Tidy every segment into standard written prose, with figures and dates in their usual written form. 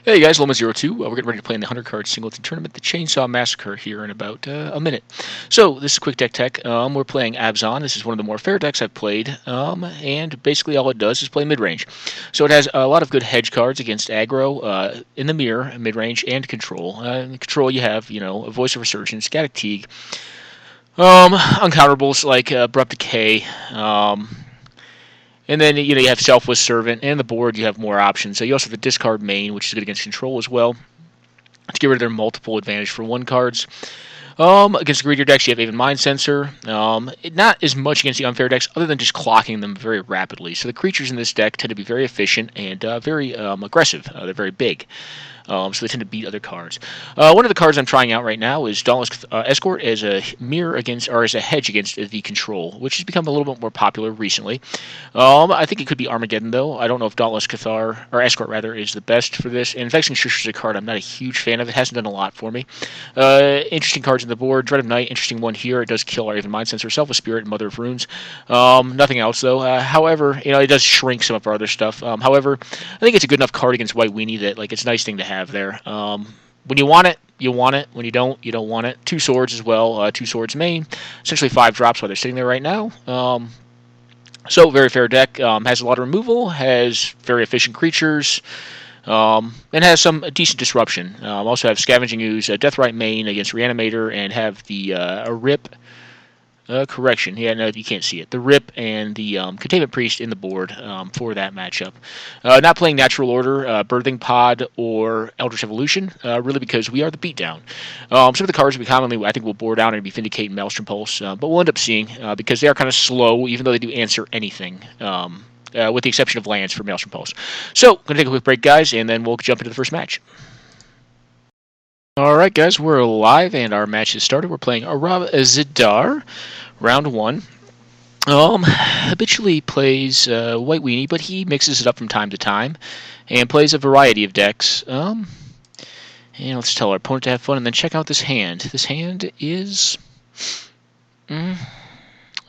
Hey guys, Loma02. We're getting ready to play in the 100-card singleton tournament, the Chainsaw Massacre, here in about a minute. So, this is Quick Deck Tech. We're playing Abzan. This is one of the more fair decks I've played, and basically all it does is play midrange. So it has a lot of good hedge cards against aggro, in the mirror, midrange, and control. In control you have, a Voice of Resurgence, Static Teague, uncounterable like Abrupt Decay, and then you have Selfless Servant, and the board you have more options. So you also have the discard main, which is good against control as well, to get rid of their multiple advantage for one cards. Against the greedier decks, you have even Mind Sensor. Not as much against the unfair decks, other than just clocking them very rapidly. So the creatures in this deck tend to be very efficient and very aggressive. They're very big. So they tend to beat other cards. One of the cards I'm trying out right now is Dauntless Escort as a mirror against, or as a hedge against the control, which has become a little bit more popular recently. I think it could be Armageddon though. I don't know if Dauntless Cathar, or Escort rather, is the best for this. And Vexing Shush is a card I'm not a huge fan of. It hasn't done a lot for me. Interesting cards on the board. Dread of Night, interesting one here. It does kill our even Mind Sensor, Selfless Spirit, and Mother of Runes. Nothing else though. However, it does shrink some of our other stuff. However, I think it's a good enough card against White Weenie that it's a nice thing to have there. When you want it, you want it. When you don't want it. 2 swords as well. 2 swords main. Essentially 5 drops while they're sitting there right now. So very fair deck. Has a lot of removal. Has very efficient creatures. And has some decent disruption. Also have Scavenging Ooze, Deathrite main against Reanimator, and have the a Rip. Correction. Yeah, no, you can't see it. The Rip and the Containment Priest in the board for that matchup. Not playing Natural Order, Birthing Pod, or Eldritch Evolution, really because we are the beatdown. Some of the cards we commonly, I think, will bore down and be Vindicate and Maelstrom Pulse, but we'll end up seeing, because they are kind of slow, even though they do answer anything. With the exception of lands for Maelstrom Pulse. So, going to take a quick break, guys, and then we'll jump into the first match. Alright guys, we're live and our match has started. We're playing Arab Zidar, round 1. Habitually plays White Weenie, but he mixes it up from time to time and plays a variety of decks. And let's tell our opponent to have fun and then check out this hand. This hand is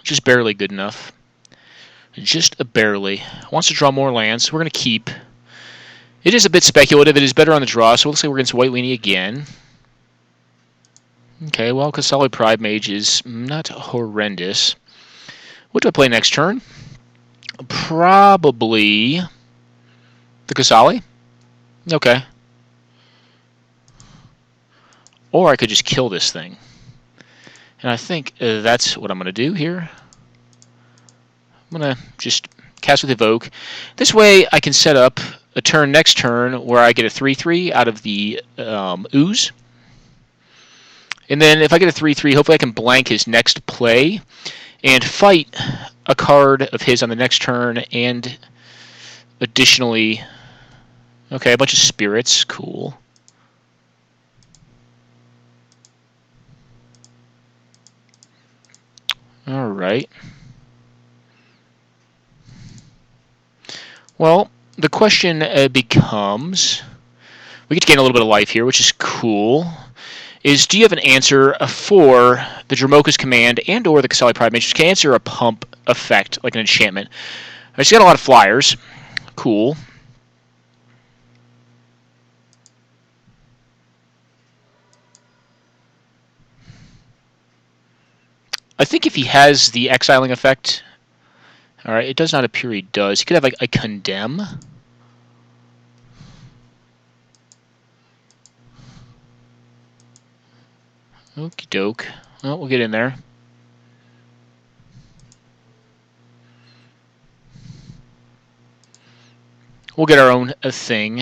just barely good enough. Just barely. Wants to draw more lands. We're going to keep. It is a bit speculative. It is better on the draw, so it looks like we're against White Weenie again. Okay, well, Kasali Pride Mage is not horrendous. What do I play next turn? Probably the Kasali. Okay. Or I could just kill this thing. And I think that's what I'm going to do here. I'm going to just cast with Evoke. This way I can set up a turn next turn where I get a 3-3 out of the Ooze. And then if I get a 3-3, hopefully I can blank his next play and fight a card of his on the next turn, and additionally, okay, a bunch of spirits, cool. Alright. Well, the question becomes, we get to gain a little bit of life here, which is cool. Do you have an answer for the Dromoka's command and or the Kasali Pride Mage? Can answer a pump effect, like an enchantment. She's got a lot of flyers. Cool. I think if he has the exiling effect, alright, it does not appear he does. He could have like a condemn. Okie doke. Well, we'll get in there. We'll get our own thing.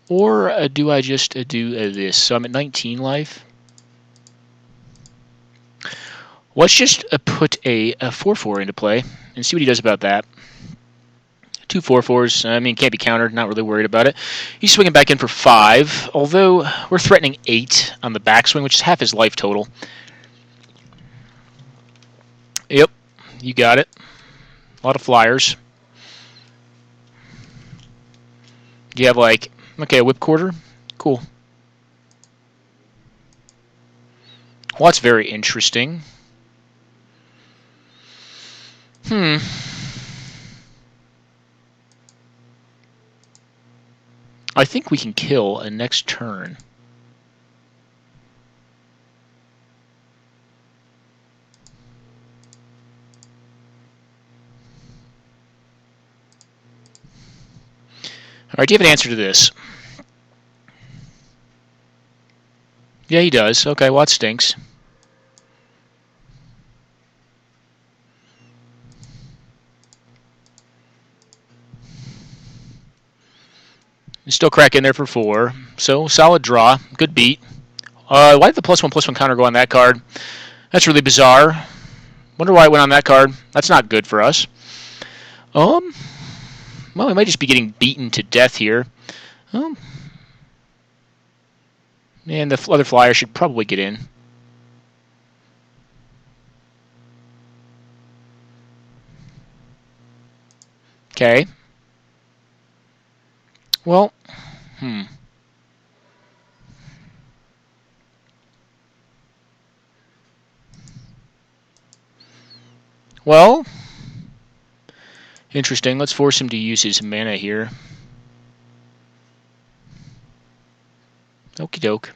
Or do I just do this? So I'm at 19 life. Let's just put a 4-4 into play and see what he does about that. 2 4-4s. I mean, can't be countered. Not really worried about it. He's swinging back in for 5, although we're threatening 8 on the backswing, which is half his life total. Yep, you got it. A lot of flyers. Do you have like, okay, a whip quarter? Cool. Well, that's very interesting. I think we can kill a next turn. Alright, do you have an answer to this? Yeah, he does. Okay, well, that stinks. He's still cracking there for 4. So, solid draw. Good beat. Why did the +1/+1 counter go on that card? That's really bizarre. Wonder why it went on that card. That's not good for us. Well, we might just be getting beaten to death here. And the other flyer should probably get in. Okay. Well, Well, interesting. Let's force him to use his mana here. Okie doke.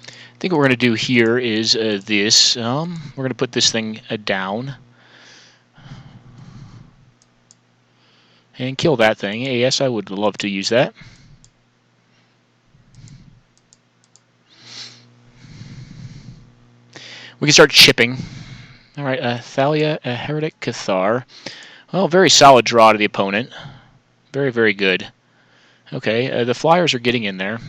I think what we're going to do here is this. We're going to put this thing down. And kill that thing. Yes, I would love to use that. We can start chipping. Alright, Thalia, Heretic, Cathar. Well, very solid draw to the opponent. Very, very good. Okay, the flyers are getting in there.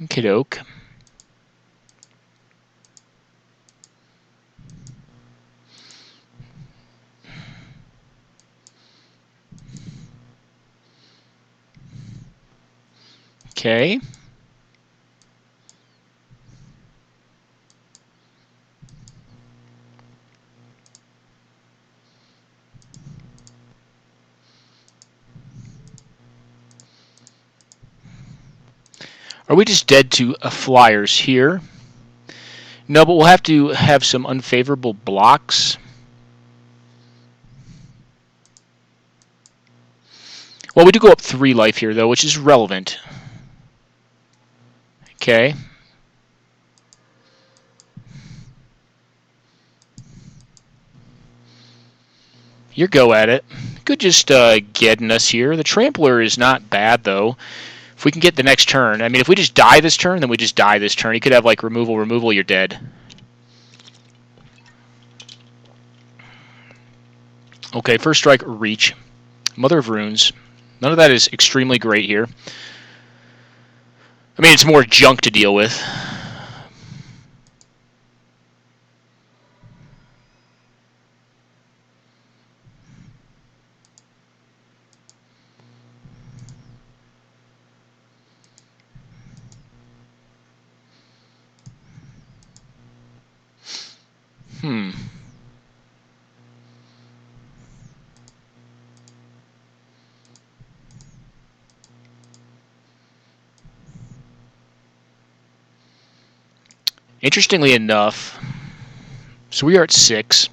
Okie-doke. Okay. Are we just dead to flyers here? No, but we'll have to have some unfavorable blocks. Well, we do go up 3 life here, though, which is relevant. Okay. Your go at it. Good just getting us here. The Trampler is not bad, though. If we can get the next turn. I mean, if we just die this turn, then we just die this turn. He could have, like, removal, you're dead. Okay, first strike, reach. Mother of Runes. None of that is extremely great here. I mean, it's more junk to deal with. Interestingly enough, so we are at 6.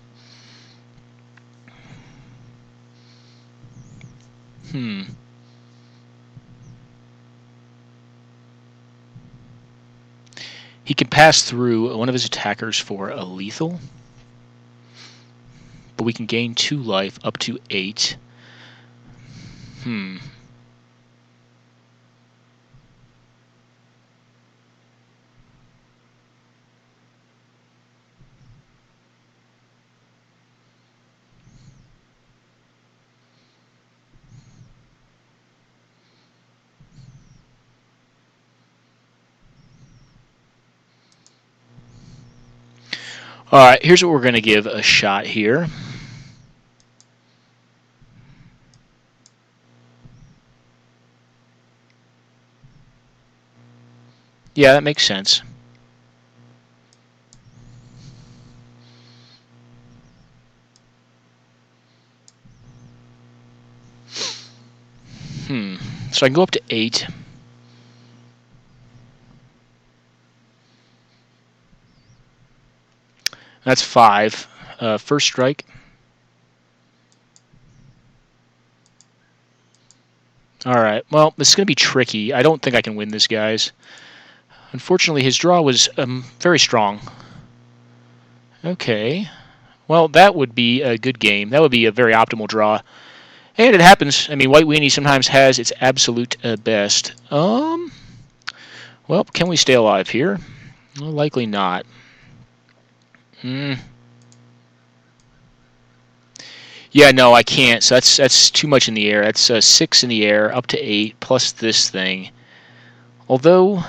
He can pass through one of his attackers for a lethal, but we can gain 2 life up to 8. Alright, here's what we're going to give a shot here. Yeah, that makes sense. So I can go up to 8. That's 5. First strike. Alright, well, this is going to be tricky. I don't think I can win this, guys. Unfortunately, his draw was very strong. Okay. Well, that would be a good game. That would be a very optimal draw. And it happens. I mean, White Weenie sometimes has its absolute best. Well, can we stay alive here? Well, likely not. Yeah, no, I can't. So that's too much in the air. That's 6 in the air, up to 8, plus this thing. Although,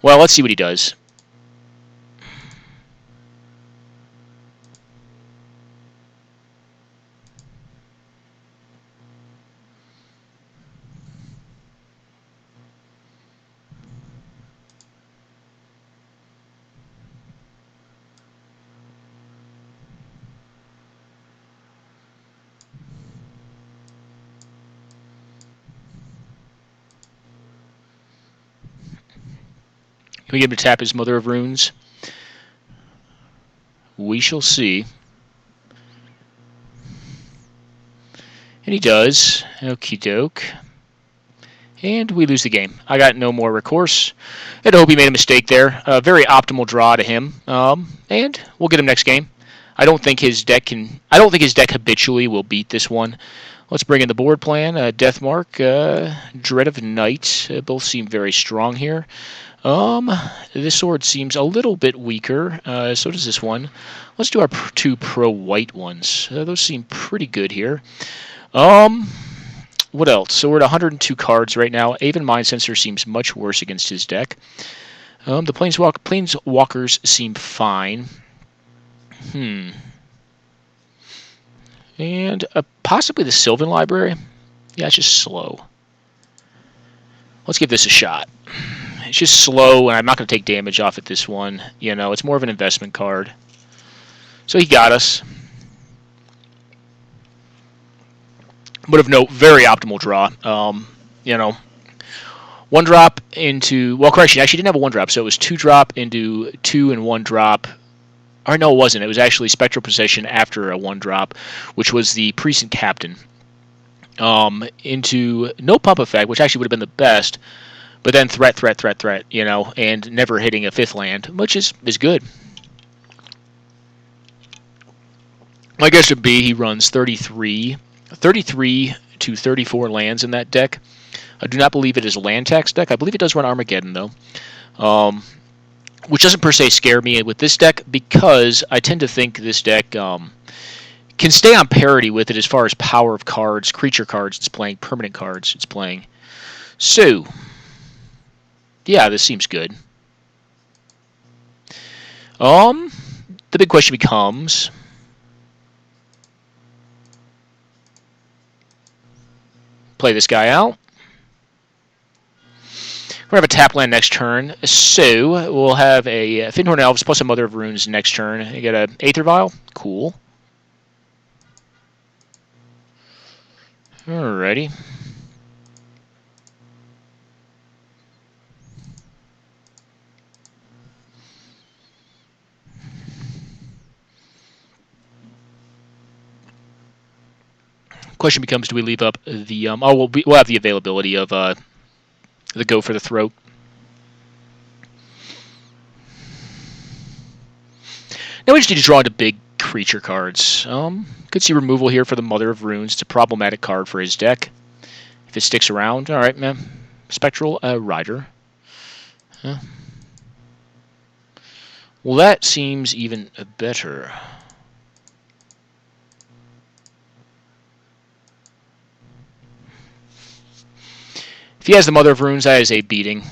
well, let's see what he does. Can we get him to tap his Mother of Runes? We shall see. And he does. Okie doke. And we lose the game. I got no more recourse. I hope he made a mistake there. A very optimal draw to him. And we'll get him next game. I don't think his deck habitually will beat this one. Let's bring in the board plan. Deathmark, Dread of Night. Both seem very strong here. This sword seems a little bit weaker. So does this one. Let's do our 2 pro-white ones. Those seem pretty good here. What else? So we're at 102 cards right now. Aven Mind Sensor seems much worse against his deck. The Planeswalkers seem fine. And possibly the Sylvan Library. Yeah, it's just slow. Let's give this a shot. It's just slow, and I'm not going to take damage off at this one. You know, it's more of an investment card. So he got us. But of note, very optimal draw. You know, 1 drop into... Well, correction, actually didn't have a 1 drop, so it was 2 drop into 2 and 1 drop. Or no, it wasn't. It was actually Spectral Possession after a 1 drop, which was the Precinct Captain. Into no pump effect, which actually would have been the best, but then threat, you know, and never hitting a 5th land, which is good. My guess would be he runs 33 to 34 lands in that deck. I do not believe it is a land tax deck. I believe it does run Armageddon, though. Which doesn't per se scare me with this deck, because I tend to think this deck can stay on parity with it as far as power of cards, creature cards it's playing, permanent cards it's playing. So, yeah, this seems good. The big question becomes... Play this guy out. We're going to have a tap land next turn, so we'll have a Fyndhorn Elves plus a Mother of Runes next turn. You get an Aether Vial. Cool. Alrighty. Question becomes, do we leave up the... we'll have the availability of the Go for the Throat. Now we just need to draw into big creature cards. Could see removal here for the Mother of Runes. It's a problematic card for his deck. If it sticks around, alright, man. Spectral Rider. Well, that seems even better. If he has the Mother of Runes, that is a beating.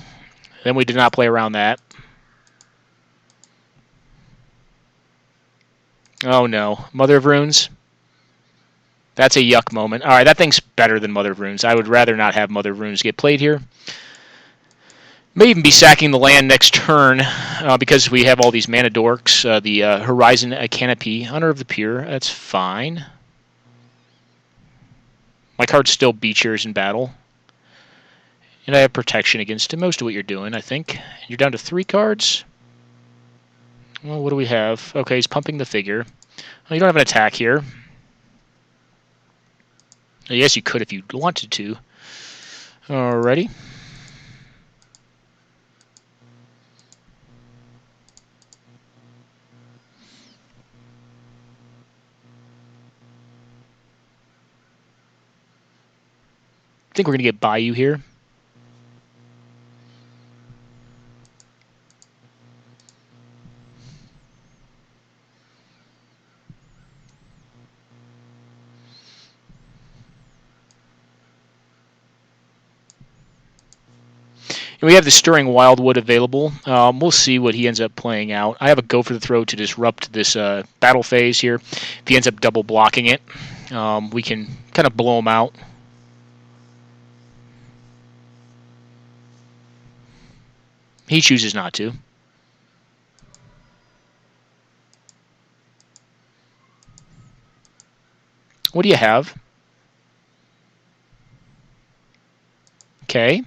Then we did not play around that. Oh no. Mother of Runes? That's a yuck moment. Alright, that thing's better than Mother of Runes. I would rather not have Mother of Runes get played here. May even be sacking the land next turn because we have all these mana dorks. The Horizon Canopy, Honor of the Pure, that's fine. My cards still beat yours in battle. And I have protection against most of what you're doing, I think. You're down to 3 cards. Well, what do we have? Okay, he's pumping the figure. Well, you don't have an attack here. Yes, you could if you wanted to. Alrighty. I think we're going to get Bayou here. And we have the Stirring Wildwood available. We'll see what he ends up playing out. I have a Go for the Throat to disrupt this battle phase here. If he ends up double blocking it, we can kind of blow him out. He chooses not to. What do you have? Okay.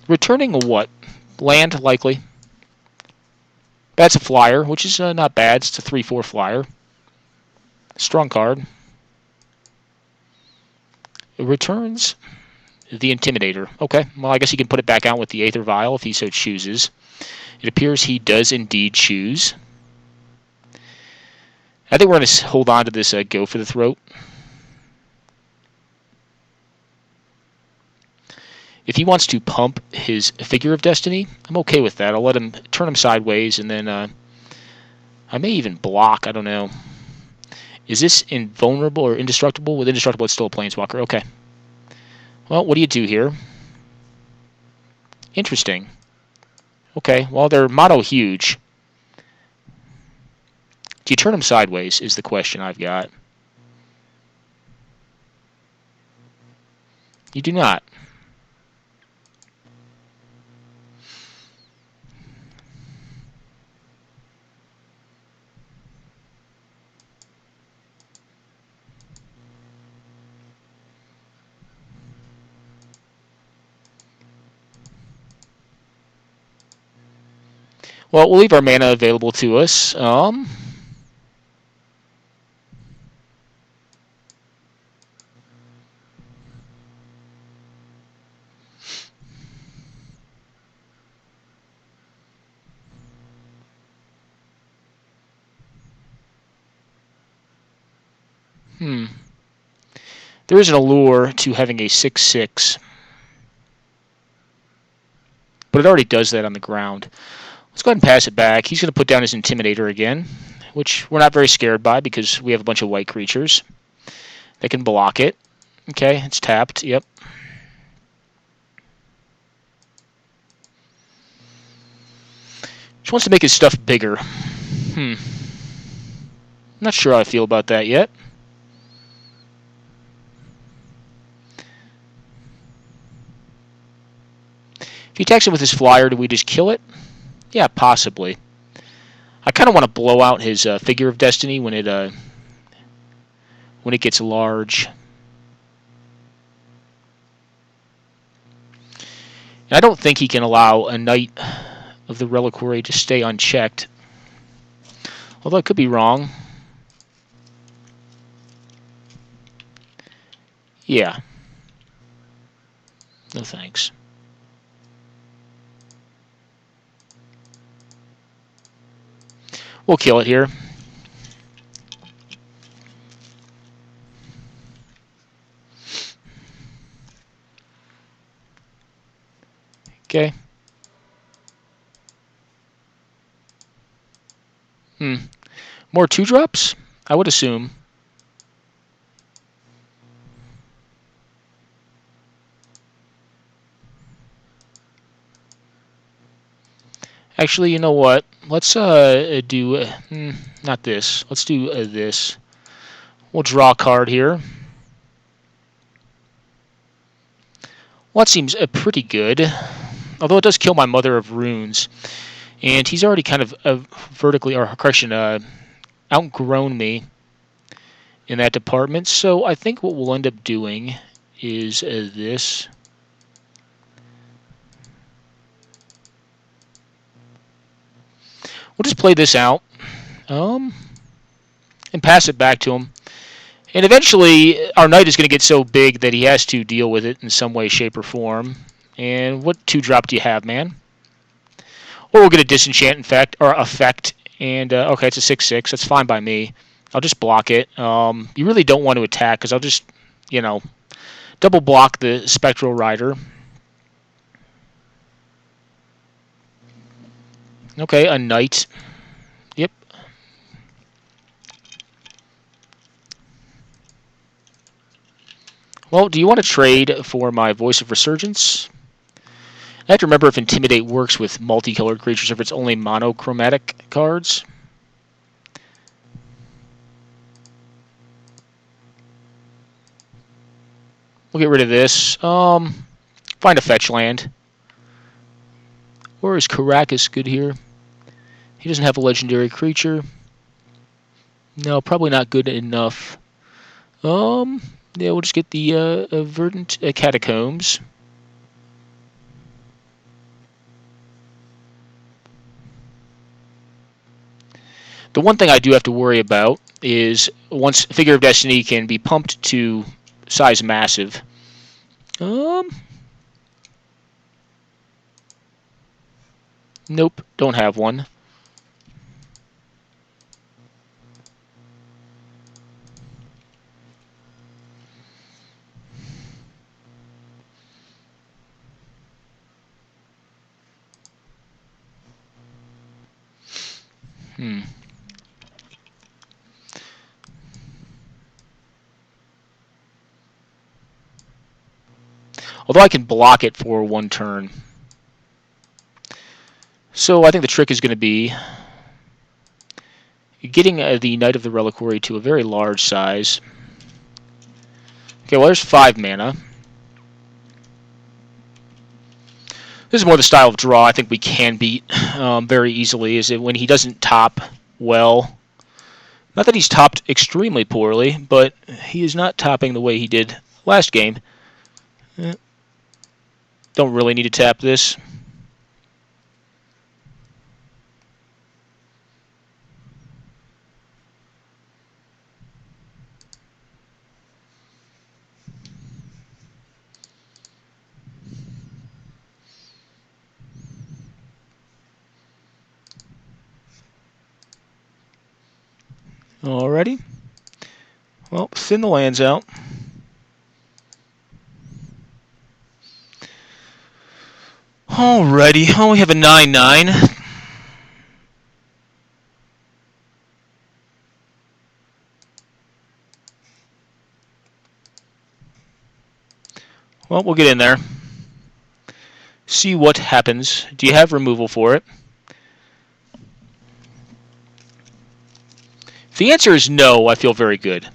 Returning a what? Land, likely. That's a flyer, which is not bad. It's a 3/4 flyer. Strong card. It returns the Intimidator. Okay, well, I guess he can put it back out with the Aether Vial if he so chooses. It appears he does indeed choose. I think we're going to hold on to this Go for the Throat. If he wants to pump his Figure of Destiny, I'm okay with that. I'll let him turn him sideways, and then I may even block. I don't know. Is this invulnerable or indestructible? With indestructible, it's still a Planeswalker. Okay. Well, what do you do here? Interesting. Okay, well, they're mono huge. Do you turn them sideways is the question I've got. You do not. Well, we'll leave our mana available to us. There is an allure to having a 6/6, but it already does that on the ground. Let's go ahead and pass it back. He's going to put down his Intimidator again, which we're not very scared by because we have a bunch of white creatures that can block it. Okay, it's tapped. Yep. Just wants to make his stuff bigger. Not sure how I feel about that yet. If he attacks it with his flyer, do we just kill it? Yeah, possibly. I kind of want to blow out his Figure of Destiny when it gets large. And I don't think he can allow a Knight of the Reliquary to stay unchecked. Although I could be wrong. Yeah. No thanks. We'll kill it here. Okay. More 2-drops? I would assume. Actually, you know what? Let's do not this. Let's do this. We'll draw a card here. Well, that seems pretty good. Although it does kill my Mother of Runes. And he's already kind of vertically, or correction, outgrown me in that department. So I think what we'll end up doing is this. We'll just play this out and pass it back to him. And eventually, our knight is going to get so big that he has to deal with it in some way, shape, or form. And what 2-drop do you have, man? Or we'll get a disenchant effect. And, okay, it's a 6/6. That's fine by me. I'll just block it. You really don't want to attack, because I'll just, double block the Spectral Rider. Okay, a knight. Yep. Well, do you want to trade for my Voice of Resurgence? I have to remember if Intimidate works with multicolored creatures, if it's only monochromatic cards. We'll get rid of this. Find a fetch land. Or is Caracas good here? He doesn't have a legendary creature. No, probably not good enough. Yeah, we'll just get the Verdant Catacombs. The one thing I do have to worry about is once Figure of Destiny can be pumped to size massive. Nope, don't have one. Although I can block it for 1 turn. So I think the trick is going to be getting the Knight of the Reliquary to a very large size. Okay, well there's 5 mana. This is more the style of draw I think we can beat very easily, is it when he doesn't top well. Not that he's topped extremely poorly, but he is not topping the way he did last game. Don't really need to tap this. Alrighty. Well, thin the lands out. Alrighty. Oh, we have a 9/9. Well, we'll get in there. See what happens. Do you have removal for it? If the answer is no, I feel very good.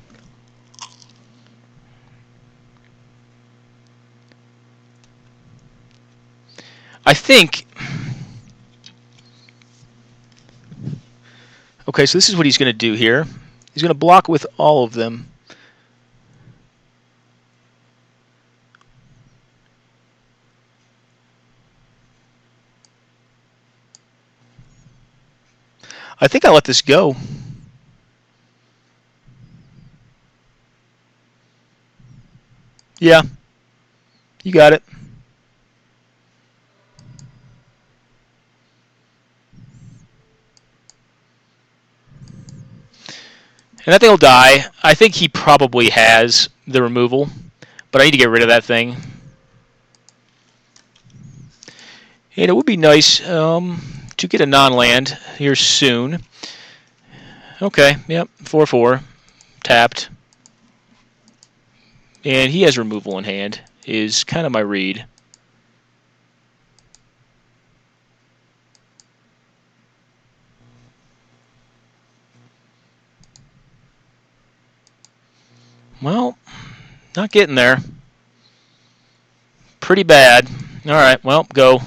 I think... Okay, so this is what he's going to do here. He's going to block with all of them. I think I let this go. Yeah, you got it. And that thing will die. I think he probably has the removal, but I need to get rid of that thing. And it would be nice to get a non-land here soon. Okay, yep, 4/4, tapped. And he has removal in hand, is kind of my read. Well, not getting there. Pretty bad. Alright, well, go.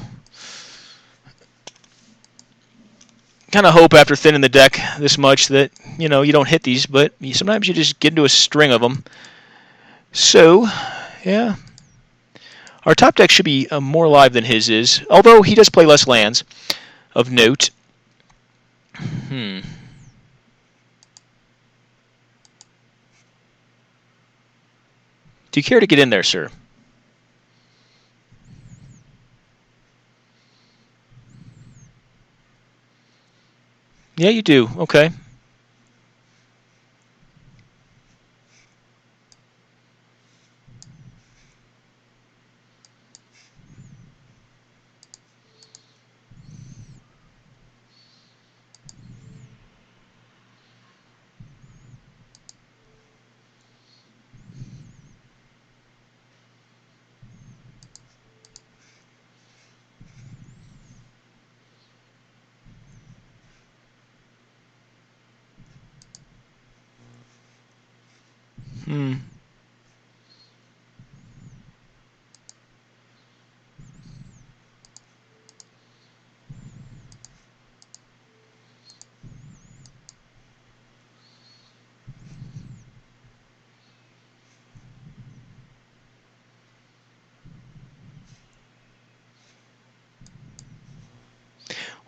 Kind of hope after thinning the deck this much that, you don't hit these, but sometimes you just get into a string of them. So, yeah. Our top deck should be more live than his is, although he does play less lands of note. Do you care to get in there, sir? Yeah, you do. Okay.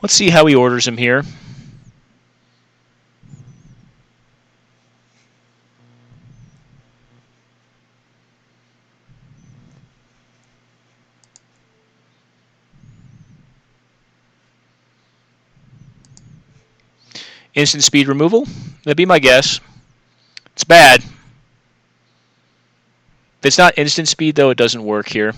Let's see how he orders him here. Instant speed removal? That'd be my guess. It's bad. If it's not instant speed, though, it doesn't work here.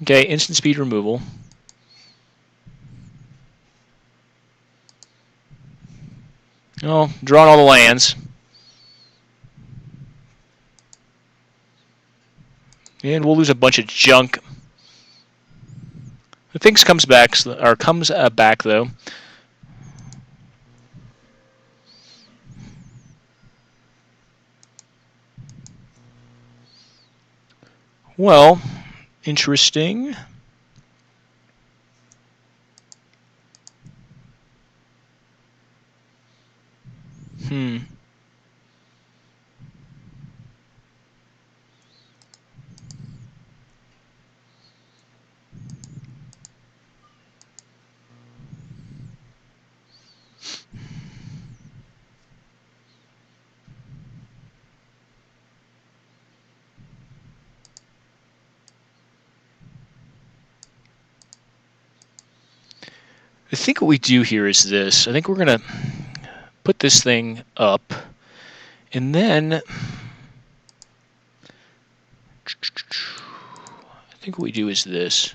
Okay, instant speed removal. Oh, drawing all the lands. And we'll lose a bunch of junk. The things comes back though. Well, interesting. I think what we do here is this. I think we're going to put this thing up, and then I think what we do is this.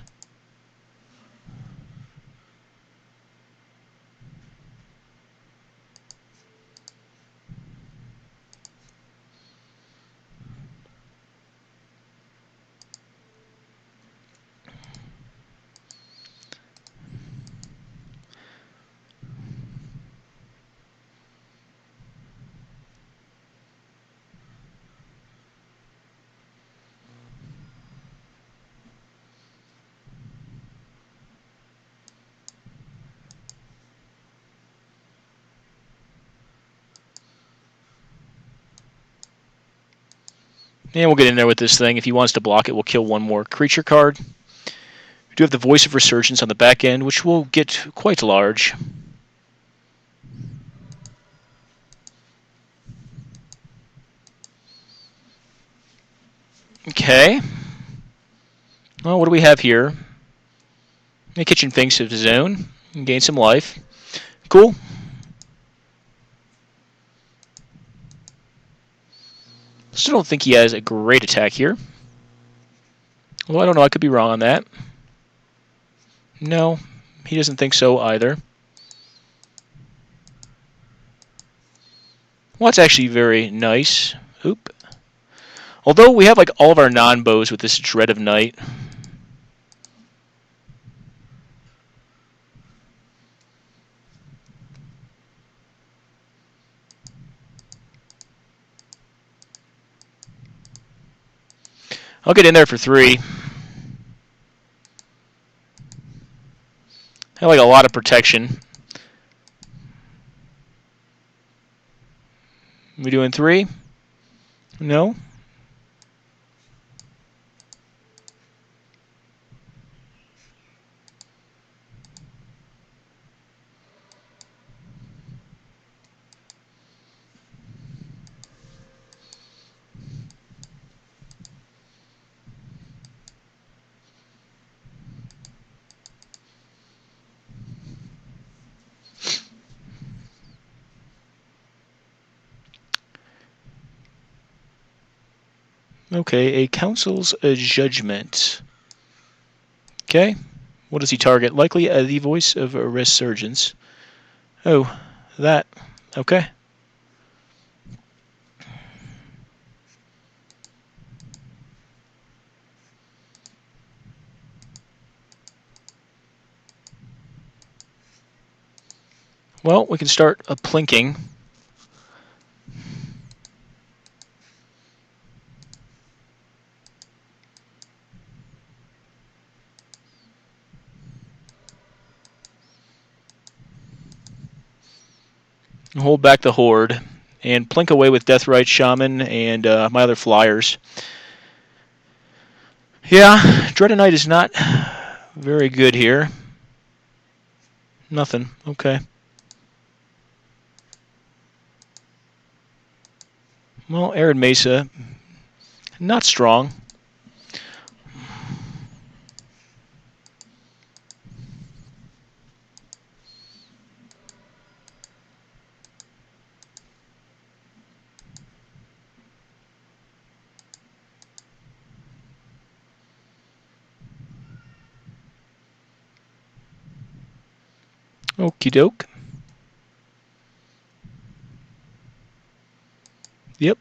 And we'll get in there with this thing. If he wants to block it, we'll kill one more creature card. We do have the Voice of Resurgence on the back end, which will get quite large. Okay. Well, what do we have here? The Kitchen Finks of his own. Gain some life. Cool. Still don't think he has a great attack here. Well, I don't know. I could be wrong on that. No, he doesn't think so either. Well, that's actually very nice. Oop. Although we have like all of our non-bows with this Dread of Night. I'll get in there for 3. I like a lot of protection. We doing 3? No? Okay, a council's judgment. Okay. What does he target? Likely the voice of a resurgence. Oh, that. Okay. Well, we can start plinking. Hold back the horde. And plink away with Deathrite Shaman and my other flyers. Yeah, Dread Knight is not very good here. Nothing. Okay. Well, Arid Mesa, not strong. Okie doke. Yep.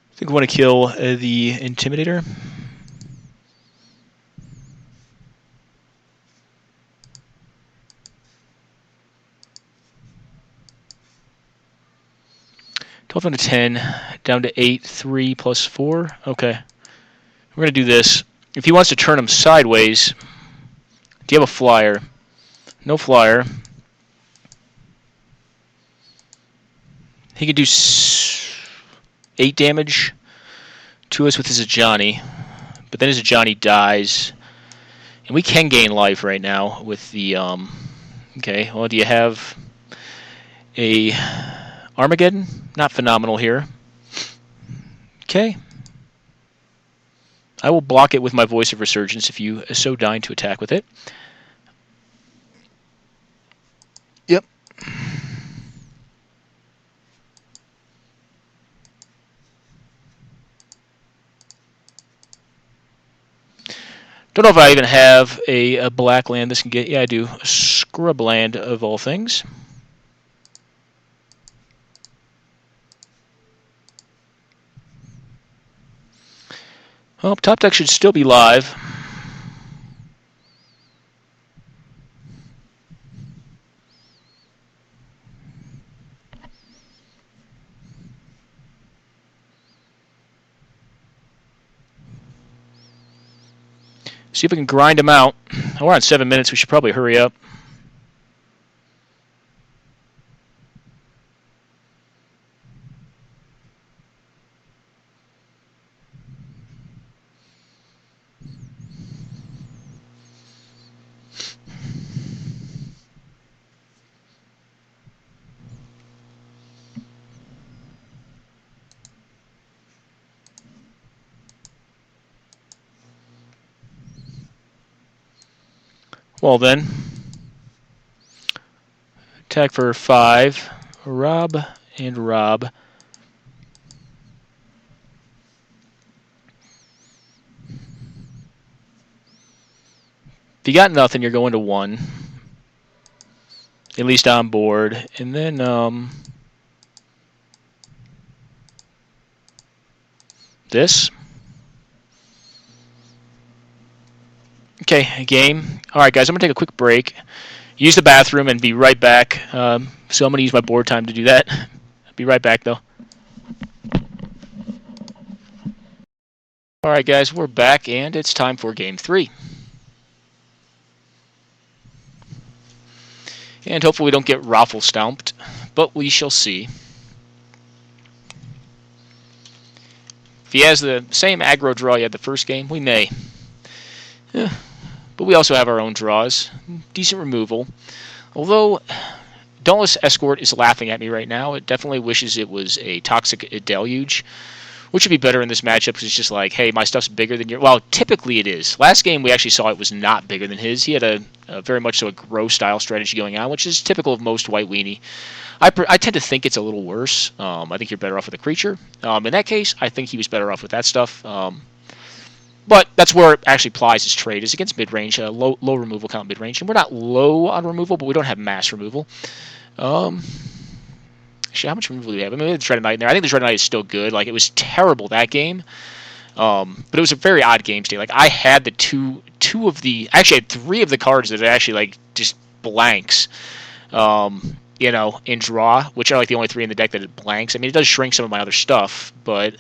I think we want to kill the Intimidator. Down to 10, down to 8, 3 plus 4. Okay. We're going to do this. If he wants to turn him sideways, do you have a flyer? No flyer. He can do 8 damage to us with his Ajani, but then his Ajani dies. And we can gain life right now with the, okay, well, do you have a Armageddon? Not phenomenal here. Okay. I will block it with my Voice of Resurgence if you so deign to attack with it. Yep. Don't know if I even have a black land this can get. Yeah, I do. A scrub land of all things. Well, top deck should still be live. See if we can grind them out. We're on 7 minutes. We should probably hurry up. Well then, attack for 5. Rob and Rob. If you got nothing, you're going to 1. At least on board. And then, this. Okay, game. Alright, guys, I'm going to take a quick break. Use the bathroom and be right back. So I'm going to use my board time to do that. I'll be right back, though. Alright, guys, we're back, and it's time for Game 3. And hopefully we don't get raffle stomped, but we shall see. If he has the same aggro draw he had the first game, we may. But we also have our own draws. Decent removal. Although, Dauntless Escort is laughing at me right now. It definitely wishes it was a Toxic Deluge, which would be better in this matchup because it's just like, hey, my stuff's bigger than your... Well, typically it is. Last game we actually saw it was not bigger than his. He had a very much so a grow-style strategy going on, which is typical of most White Weenie. I tend to think it's a little worse. I think you're better off with a creature. In that case, I think he was better off with that stuff. But that's where it actually applies his trade, is against mid-range, low removal count mid-range. And we're not low on removal, but we don't have mass removal. Actually, how much removal do we have? I mean, we have the Dread Knight in there. I think the Dread Knight is still good. Like, it was terrible that game. But it was a very odd game state. Like, I had the two of the... Actually, I had 3 of the cards that are actually, like, just blanks. You know, in draw, which are, like, the only 3 in the deck that it blanks. I mean, it does shrink some of my other stuff, but...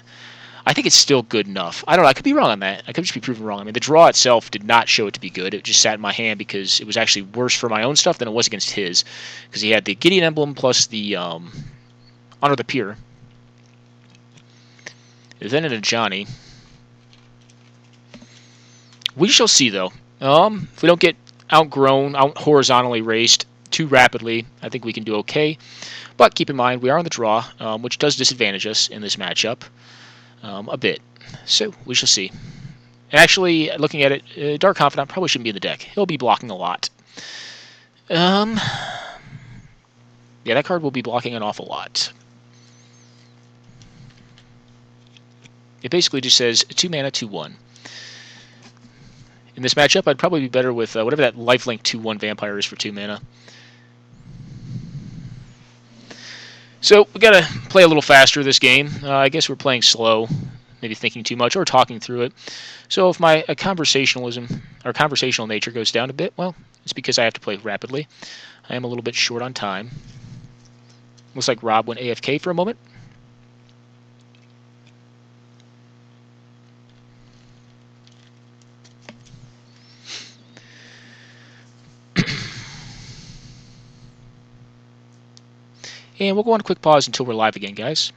I think it's still good enough. I don't know. I could be wrong on that. I could just be proven wrong. I mean, the draw itself did not show it to be good. It just sat in my hand because it was actually worse for my own stuff than it was against his. Because he had the Gideon emblem plus the Honor the Pure. Then into Johnny. We shall see, though. If we don't get outgrown, out horizontally raced too rapidly, I think we can do okay. But keep in mind, we are on the draw, which does disadvantage us in this matchup. A bit. So, we shall see. And actually, looking at it, Dark Confidant probably shouldn't be in the deck. He'll be blocking a lot. Yeah, that card will be blocking an awful lot. It basically just says 2 mana, 2/1. In this matchup, I'd probably be better with whatever that lifelink 2/1 vampire is for 2 mana. So, we gotta play a little faster this game. I guess we're playing slow, maybe thinking too much or talking through it. So if my conversationalism or conversational nature goes down a bit, well, it's because I have to play rapidly. I am a little bit short on time. Looks like Rob went AFK for a moment. And we'll go on a quick pause until we're live again, guys.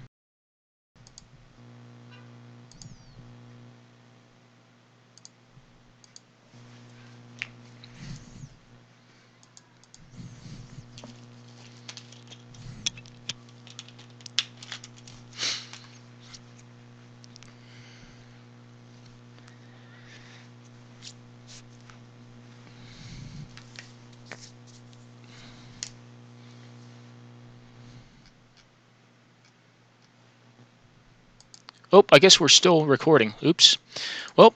Oh, I guess we're still recording. Oops. Well,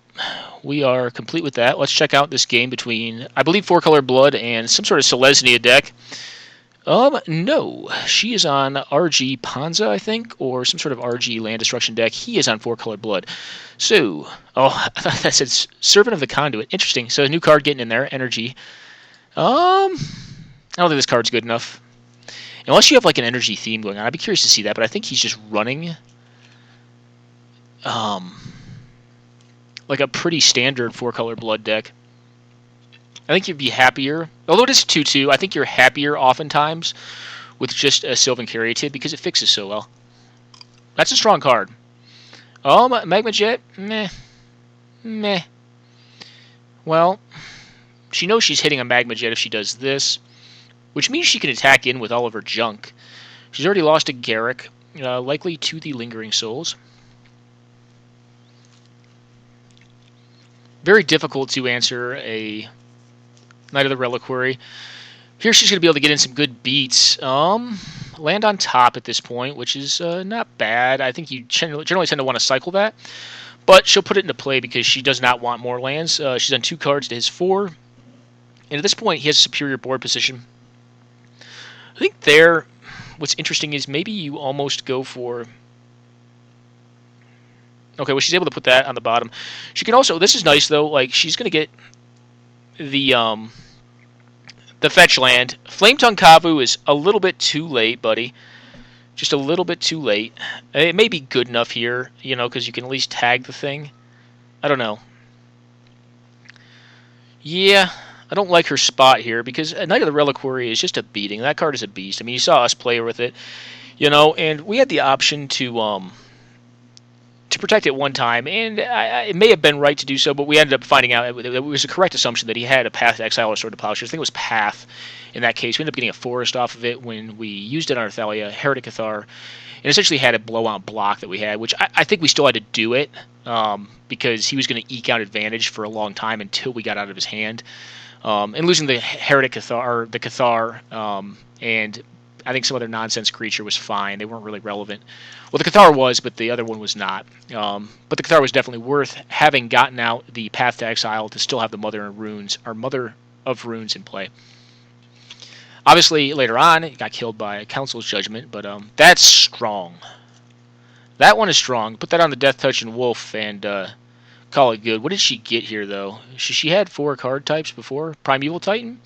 we are complete with that. Let's check out this game between, I believe, 4-color Blood and some sort of Selesnya deck. No. She is on RG Panza, I think, or some sort of RG Land Destruction deck. He is on 4-color Blood. So, oh, I thought that said Servant of the Conduit. Interesting. So a new card getting in there, Energy. I don't think this card's good enough. Unless you have like an energy theme going on. I'd be curious to see that, but I think he's just running like a pretty standard 4-color Blood deck. I think you'd be happier, although it is 2/2, I think you're happier oftentimes with just a Sylvan Caryatid because it fixes so well. That's a strong card. Magma Jet? Meh. Meh. Well, she knows she's hitting a Magma Jet if she does this, which means she can attack in with all of her junk. She's already lost to Garrick, likely to the Lingering Souls. Very difficult to answer a Knight of the Reliquary. Here she's going to be able to get in some good beats. Land on top at this point, which is not bad. I think you generally tend to want to cycle that. But she'll put it into play because she does not want more lands. She's on 2 cards to his 4. And at this point, he has a superior board position. I think there, what's interesting is maybe you almost go for... Okay, well, she's able to put that on the bottom. She can also... This is nice, though. Like, she's going to get the fetch land. Flametongue Kavu is a little bit too late, buddy. Just a little bit too late. It may be good enough here, you know, because you can at least tag the thing. I don't know. Yeah, I don't like her spot here because Knight of the Reliquary is just a beating. That card is a beast. I mean, you saw us play with it, you know, and we had the option to protect it one time, and it may have been right to do so, but we ended up finding out it was a correct assumption that he had a Path to Exile or Sword to Plowshares. I think it was Path in that case. We ended up getting a forest off of it when we used it on our Thalia, Heretic Cathar, and essentially had a blowout block that we had, which I think we still had to do it because he was going to eke out advantage for a long time until we got out of his hand. And losing the Heretic Cathar, the Cathar, and I think some other nonsense creature was fine. They weren't really relevant. Well, the Cathar was, but the other one was not. But the Cathar was definitely worth having gotten out the Path to Exile to still have the Mother of Runes in play. Obviously, later on, it got killed by Council's Judgment, but that's strong. That one is strong. Put that on the Death Touch and Wolf and call it good. What did she get here, though? She had 4 card types before. Primeval Titan?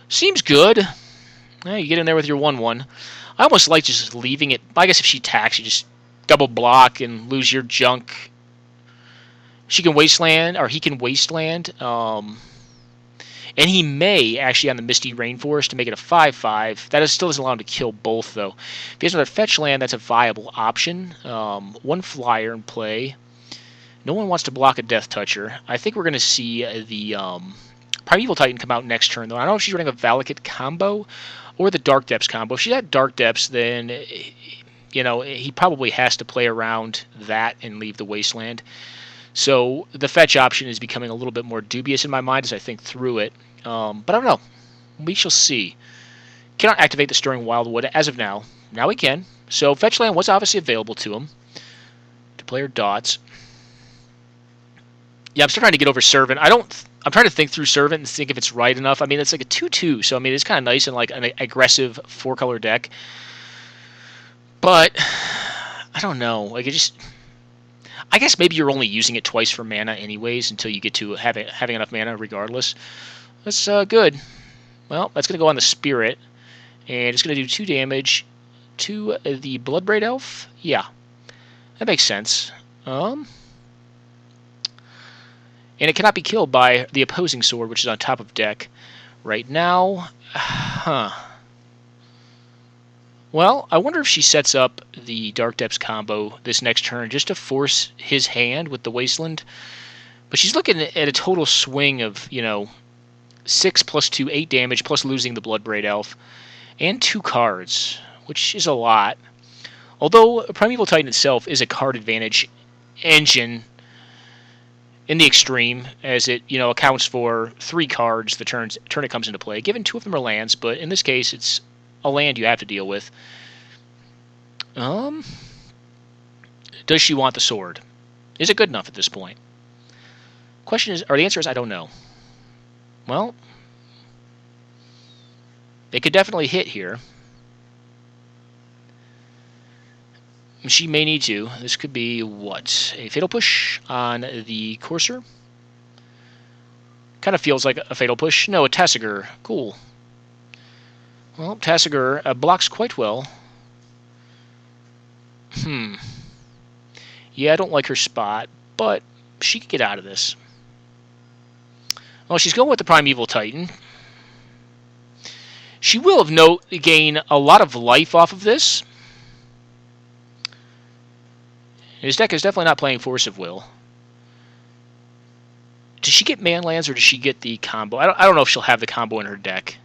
Seems good. You get in there with your 1/1. I almost like just leaving it. I guess if she attacks, you just double block and lose your junk. She can wasteland, or he can wasteland. And he may, actually, on the Misty Rainforest to make it a 5/5. That still doesn't allow him to kill both, though. If he has another fetch land, that's a viable option. 1 flyer in play. No one wants to block a Death Toucher. I think we're going to see the Primeval Titan come out next turn, though. I don't know if she's running a Valakut combo or the Dark Depths combo. If she's at Dark Depths, then, you know, he probably has to play around that and leave the Wasteland. So the fetch option is becoming a little bit more dubious in my mind as I think through it. But I don't know. We shall see. Cannot activate the Stirring Wildwood as of now. Now we can. So fetch land was obviously available to him. To player Dots. Yeah, I'm still trying to get over Servant. I'm trying to think through Servant and think if it's right enough. I mean, it's like a 2/2, so I mean, it's kind of nice in like an aggressive 4-color deck. But I don't know. Like I guess maybe you're only using it twice for mana anyways until you get to having enough mana regardless. That's good. Well, that's going to go on the Spirit, and it's going to do 2 damage to the Bloodbraid Elf. Yeah, that makes sense. And it cannot be killed by the opposing sword, which is on top of deck right now. Well, I wonder if she sets up the Dark Depths combo this next turn just to force his hand with the Wasteland. But she's looking at a total swing of, 6 + 2, 8 damage, plus losing the Bloodbraid Elf, and 2 cards, which is a lot. Although Primeval Titan itself is a card advantage engine in the extreme, as it accounts for 3 cards the turn it comes into play. Given 2 of them are lands, but in this case it's a land you have to deal with. Does she want the sword? Is it good enough at this point? The answer is I don't know. Well, they could definitely hit here. She may need to. This could be, what? A Fatal Push on the Courser? Kind of feels like a Fatal Push. No, a Tasigur. Cool. Well, Tasigur blocks quite well. Yeah, I don't like her spot, but she could get out of this. Well, she's going with the Primeval Titan. She will gain a lot of life off of this. His deck is definitely not playing Force of Will. Does she get man lands or does she get the combo? I don't know if she'll have the combo in her deck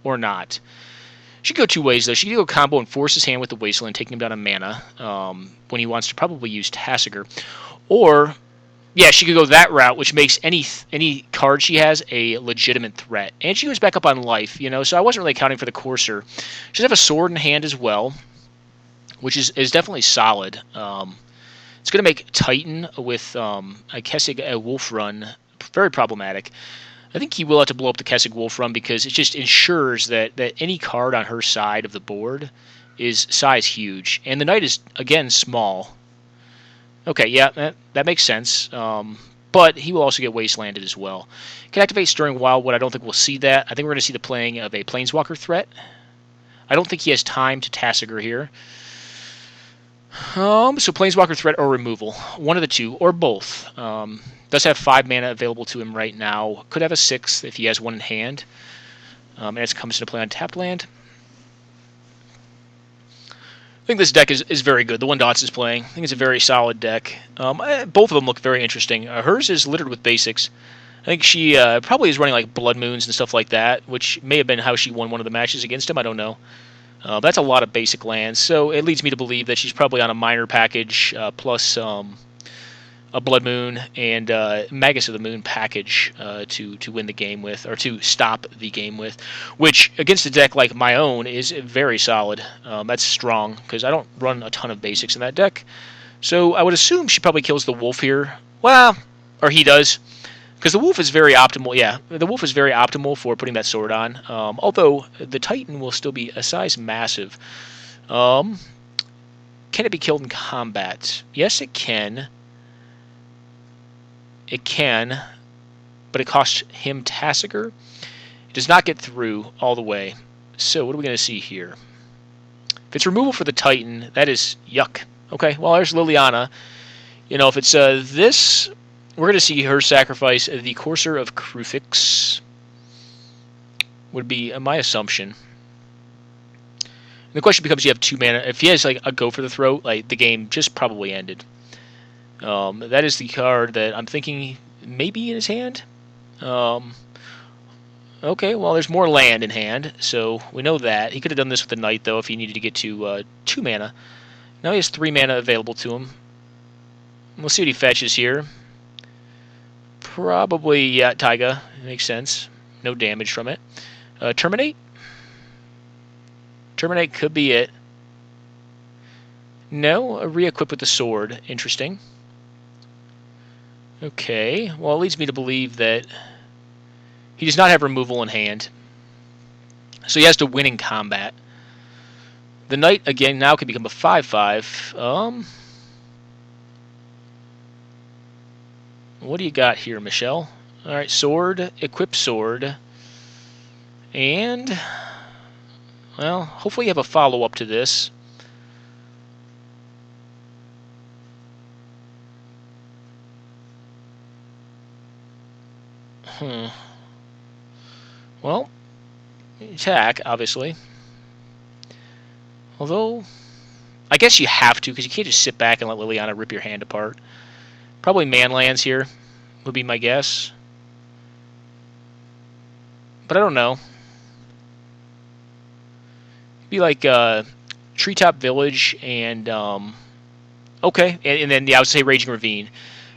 or not. She could go 2 ways, though. She could go combo and force his hand with the Wasteland, taking him down on mana when he wants to probably use Tasigur. Or Yeah, she could go that route, which makes any card she has a legitimate threat. And she goes back up on life, you know, so I wasn't really accounting for the Courser. She does have a sword in hand as well, which is definitely solid. It's going to make Titan with a Kessig Wolf Run very problematic. I think he will have to blow up the Kessig Wolf Run because it just ensures that any card on her side of the board is size huge. And the Knight is, again, small. Okay, yeah, that makes sense. But he will also get wastelanded as well. Can activate Stirring Wildwood. I don't think we'll see that. I think we're going to see the playing of a Planeswalker threat. I don't think he has time to Tasigur here. So Planeswalker threat or removal. One of the two, or both. Does have 5 mana available to him right now. Could have a 6th if he has one in hand. And it comes into play on tapped land. I think this deck is very good. The one Dots is playing. I think it's a very solid deck. Both of them look very interesting. Hers is littered with basics. I think she probably is running like Blood Moons and stuff like that, which may have been how she won one of the matches against him. I don't know. That's a lot of basic lands, so it leads me to believe that she's probably on a minor package plus a Blood Moon and Magus of the Moon package to win the game with, or to stop the game with, which against a deck like my own is very solid. That's strong, because I don't run a ton of basics in that deck. So I would assume she probably kills the Wolf here. Well, or he does. Because the Wolf is very optimal, yeah. The Wolf is very optimal for putting that sword on. Although the Titan will still be a size massive. Can it be killed in combat? Yes, it can. It can, but it costs him Tasigur. It does not get through all the way. So what are we going to see here? If it's removal for the Titan, that is yuck. Okay, well, there's Liliana. You know, if it's this, we're going to see her sacrifice the Courser of Kruphix. Would be my assumption. And the question becomes, you have 2 mana. If he has like a go for the throat, like the game just probably ended. That is the card that I'm thinking may be in his hand. Okay, well, there's more land in hand, so we know that. He could have done this with the Knight, though, if he needed to get to 2 mana. Now he has 3 mana available to him. We'll see what he fetches here. Probably, yeah, Taiga. Makes sense. No damage from it. Terminate? Terminate could be it. No, re-equip with the sword. Interesting. Okay, well, it leads me to believe that he does not have removal in hand. So he has to win in combat. The Knight, again, now can become a 5/5. What do you got here, Michelle? Alright, sword, equip sword. And, well, hopefully you have a follow-up to this. Well, attack, obviously. Although, I guess you have to, because you can't just sit back and let Liliana rip your hand apart. Probably manlands here, would be my guess. But I don't know. It'd be like Treetop Village and, okay, and then, yeah, I would say Raging Ravine.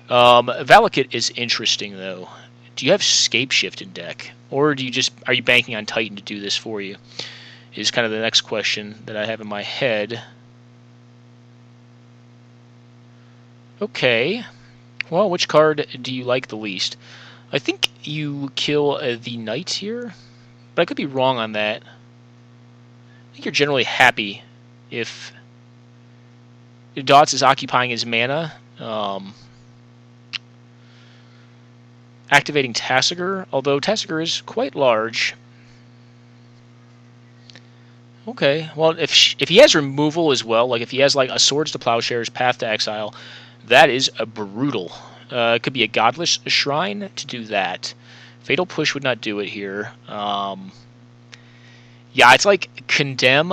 Valakut is interesting, though. Do you have Scapeshift in deck? Or do you just, are you banking on Titan to do this for you? Is kind of the next question that I have in my head. Okay. Well, which card do you like the least? I think you kill the Knight here, but I could be wrong on that. I think you're generally happy if Dots is occupying his mana. Activating Tasigur, although Tasigur is quite large. Okay, well, if he has removal as well, like if he has like a Swords to Plowshares, Path to Exile, that is a brutal. It could be a Godless Shrine to do that. Fatal Push would not do it here. Yeah, it's like Condemn,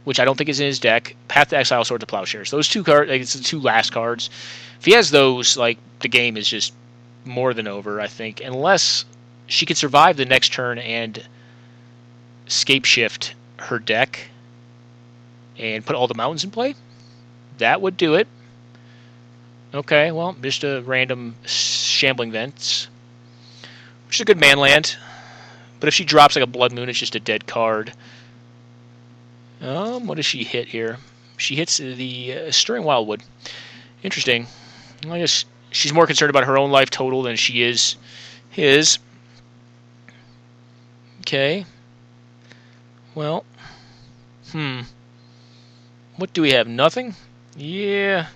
which I don't think is in his deck. Path to Exile, Swords to Plowshares. Those 2 cards, like, it's the 2 last cards. If he has those, like, the game is just more than over, I think, unless she could survive the next turn and Scapeshift her deck and put all the mountains in play. That would do it. Okay, well, just a random Shambling Vents, which is a good man land. But if she drops like a Blood Moon, it's just a dead card. What does she hit here? She hits the Stirring Wildwood. Interesting. I guess she's more concerned about her own life total than she is his. Okay. Well. What do we have? Nothing? Yeah.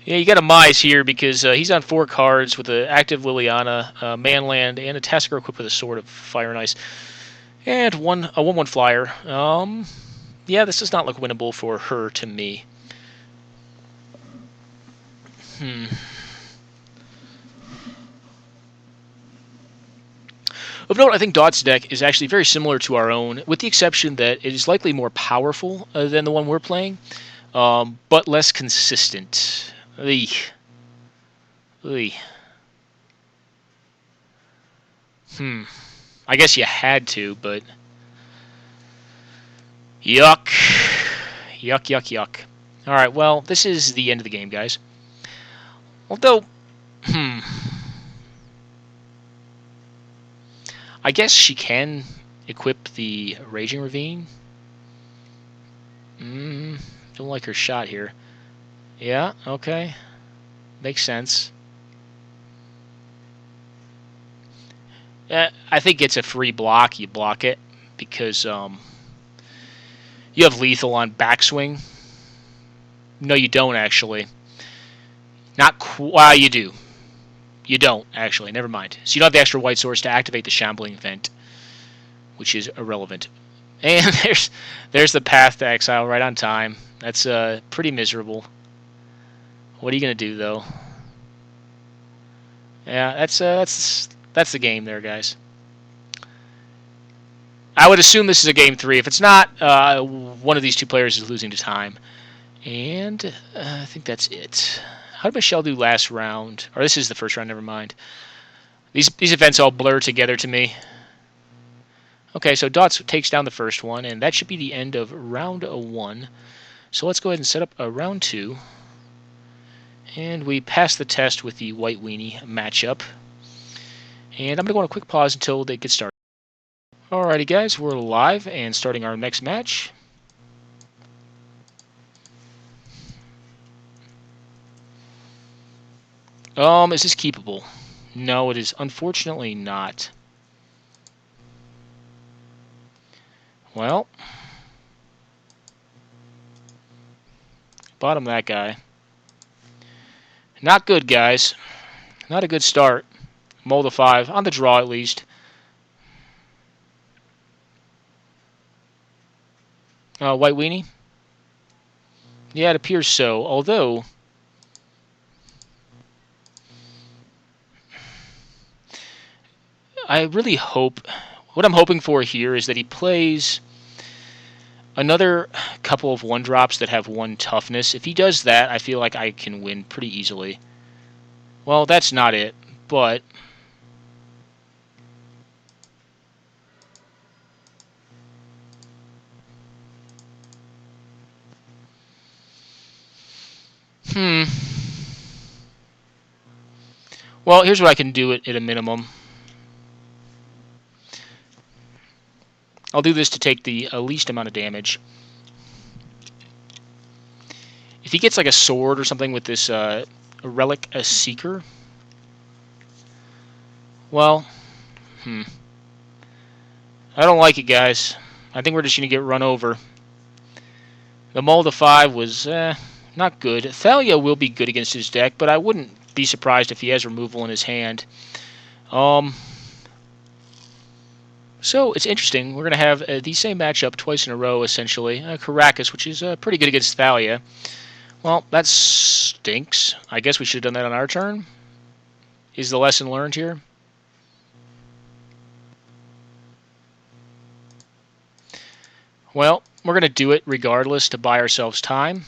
Yeah, you got a Mise here because he's on 4 cards with an active Liliana, Manland, and a Tasker equipped with a Sword of Fire and Ice. And a 1/1 flyer. Yeah, this does not look winnable for her to me. Of note, I think Dot's deck is actually very similar to our own, with the exception that it is likely more powerful than the one we're playing, but less consistent. Eek. Eek. I guess you had to, but... Yuck. Yuck, yuck, yuck. Alright, well, this is the end of the game, guys. Although, I guess she can equip the Raging Ravine. Don't like her shot here. Yeah, okay. Makes sense. I think it's a free block. You block it because you have lethal on backswing. No, you don't actually. Well, you do. You don't actually. Never mind. So you don't have the extra white source to activate the Shambling Vent, which is irrelevant. And there's the Path to Exile right on time. That's pretty miserable. What are you gonna do though? Yeah, that's the game there, guys. I would assume this is a game 3. If it's not, one of these two players is losing to time. And I think that's it. How did Michelle do last round? Or this is the first round, never mind. These events all blur together to me. Okay, so Dots takes down the first one, and that should be the end of round 1. So let's go ahead and set up a round 2. And we pass the test with the White Weenie matchup. And I'm going to go on a quick pause until they get started. Alrighty guys, we're live and starting our next match. Is this keepable? No, it is unfortunately not. Well, bottom that guy. Not good, guys. Not a good start. Mold a 5, on the draw at least. White Weenie? Yeah, it appears so, although... I really hope... What I'm hoping for here is that he plays another couple of 1-drops that have 1 toughness. If he does that, I feel like I can win pretty easily. Well, that's not it, but... Well, here's what I can do at a minimum. I'll do this to take the least amount of damage. If he gets like a sword or something with this Relic Seeker, well, I don't like it, guys. I think we're just going to get run over. The Mold of 5 was not good. Thalia will be good against his deck, but I wouldn't be surprised if he has removal in his hand. So it's interesting. We're going to have the same matchup twice in a row, essentially. Caracas, which is pretty good against Thalia. Well, that stinks. I guess we should have done that on our turn. Is the lesson learned here? Well, we're going to do it regardless to buy ourselves time.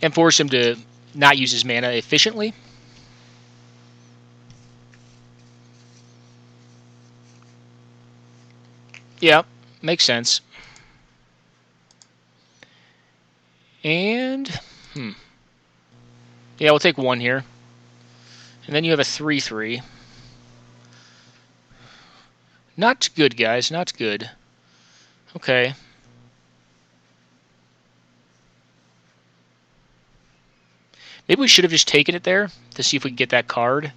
And force him to not use his mana efficiently. Yeah, makes sense. And, yeah, we'll take 1 here. And then you have a 3/3. Not good, guys. Not good. Okay. Maybe we should have just taken it there to see if we could get that card.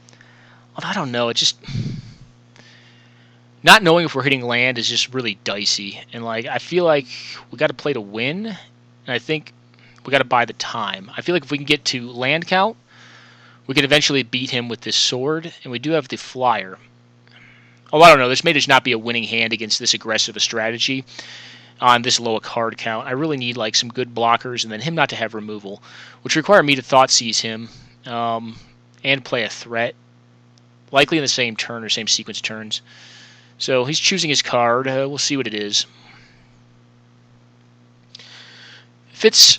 Although I don't know. It just... Not knowing if we're hitting land is just really dicey. And, like, I feel like we got to play to win. And I think we got to buy the time. I feel like if we can get to land count, we could eventually beat him with this sword. And we do have the flyer. Oh, I don't know. This may just not be a winning hand against this aggressive a strategy on this low a card count. I really need like some good blockers and then him not to have removal, which require me to thought seize him and play a threat, likely in the same turn or same sequence turns. So he's choosing his card. We'll see what it is. If it's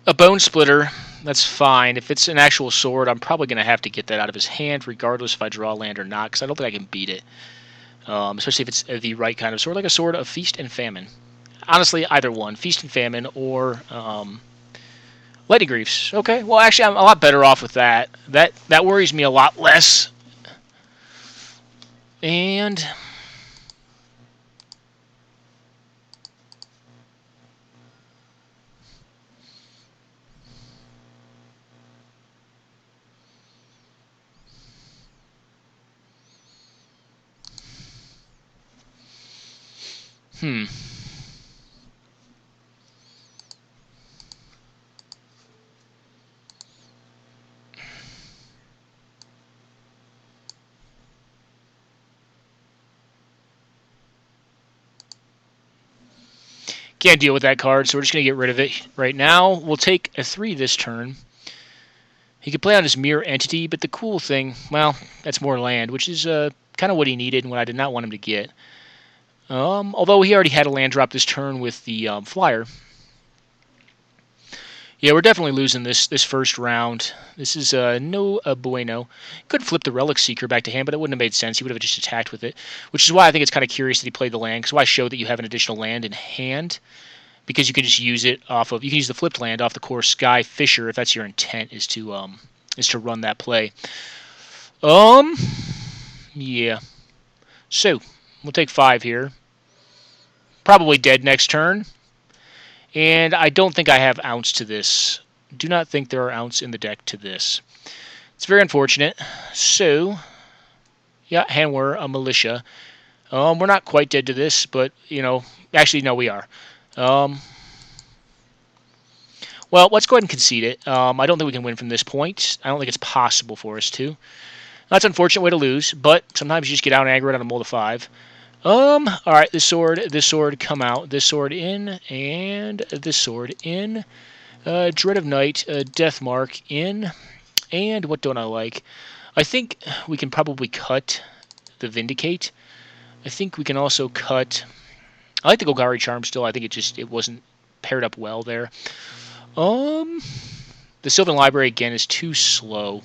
a bone splitter, that's fine. If it's an actual sword, I'm probably going to have to get that out of his hand, regardless if I draw land or not, because I don't think I can beat it. Especially if it's the right kind of sword, like a sword of Feast and Famine. Honestly, either one. Feast and Famine or Lightning Greaves. Okay, well, actually, I'm a lot better off with that. That worries me a lot less. And... Can't deal with that card, so we're just going to get rid of it right now. We'll take a 3 this turn. He could play on his Mirror Entity, but the cool thing, well, that's more land, which is kind of what he needed and what I did not want him to get. Although he already had a land drop this turn with the flyer. Yeah, we're definitely losing this first round. This is no bueno. Could flip the Relic Seeker back to hand, but it wouldn't have made sense. He would have just attacked with it, which is why I think it's kind of curious that he played the land, because why show that you have an additional land in hand? Because you can just use it off of... You can use the flipped land off the core Sky Fisher if that's your intent, is to run that play. Yeah. So, we'll take 5 here. Probably dead next turn. And I don't think I have ounce to this. Do not think there are ounce in the deck to this. It's very unfortunate. So, yeah, and we're a militia. We're not quite dead to this, but, you know, actually, no, we are. Well, let's go ahead and concede it. I don't think we can win from this point. I don't think it's possible for us to. That's an unfortunate way to lose, but sometimes you just get out and aggro on a mold of 5. Alright, this sword come out, this sword in, and this sword in. Dread of Night, Deathmark in, and what don't I like? I think we can probably cut the Vindicate. I think we can also cut... I like the Golgari Charm still, I think it wasn't paired up well there. The Sylvan Library, again, is too slow.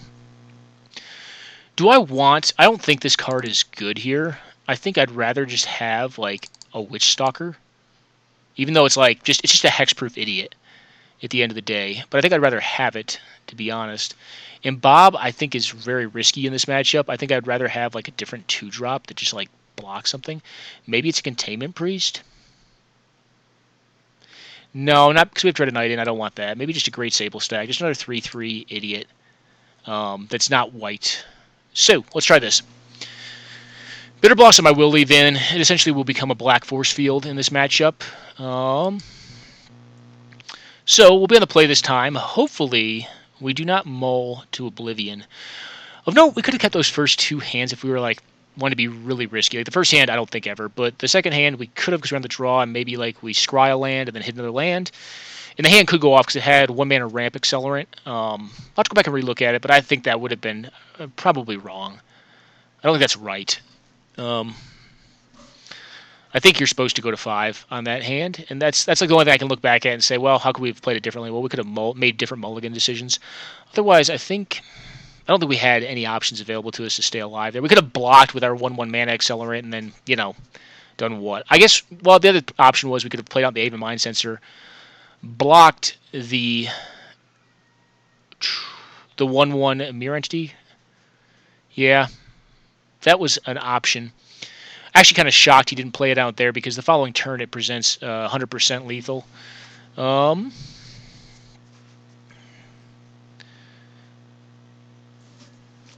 Do I want... I don't think this card is good here. I think I'd rather just have, like, a Witch Stalker. Even though it's, like, it's just a hexproof idiot at the end of the day. But I think I'd rather have it, to be honest. And Bob, I think, is very risky in this matchup. I think I'd rather have, like, a different 2-drop that just, like, blocks something. Maybe it's a Containment Priest? No, not because we have Dread of Night in. I don't want that. Maybe just a Great Sable Stag. Just another 3/3 idiot that's not white. So, let's try this. Bitter Blossom I will leave in. It essentially will become a black force field in this matchup. So we'll be on the play this time. Hopefully we do not mull to oblivion. Of note, we could have kept those first 2 hands if we were like wanted to be really risky. Like the first hand, I don't think ever, but the second hand we could have because we're on the draw and maybe like we scry a land and then hit another land. And the hand could go off because it had 1-mana ramp accelerant. I'll have to go back and relook at it, but I think that would have been probably wrong. I don't think that's right. I think you're supposed to go to 5 on that hand, and that's like the only thing I can look back at and say, well, how could we have played it differently? Well, we could have made different mulligan decisions. Otherwise, I don't think we had any options available to us to stay alive there. We could have blocked with our 1/1 mana accelerant and then, you know, done what? I guess, well, the other option was we could have played out the Aven Mind Sensor, blocked the 1/1 mirror entity. Yeah, that was an option. Actually, kind of shocked he didn't play it out there because the following turn it presents 100% lethal. Um,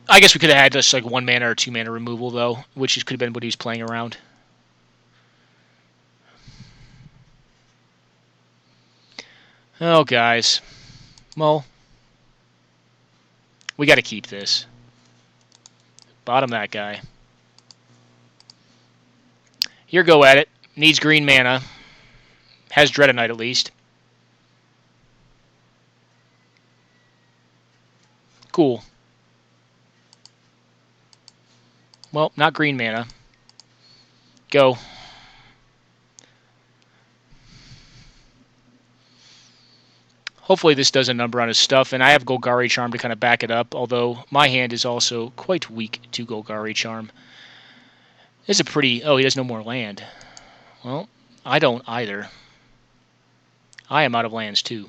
I guess we could have had just like 1 mana or 2 mana removal though, which could have been what he was playing around. Oh, guys. Well, we got to keep this. Bottom that guy. Here, go at it. Needs green mana. Has Dreadnought at least. Cool. Well, not green mana. Go. Hopefully this does a number on his stuff, and I have Golgari Charm to kind of back it up, although my hand is also quite weak to Golgari Charm. This is a pretty... Oh, he has no more land. Well, I don't either. I am out of lands too.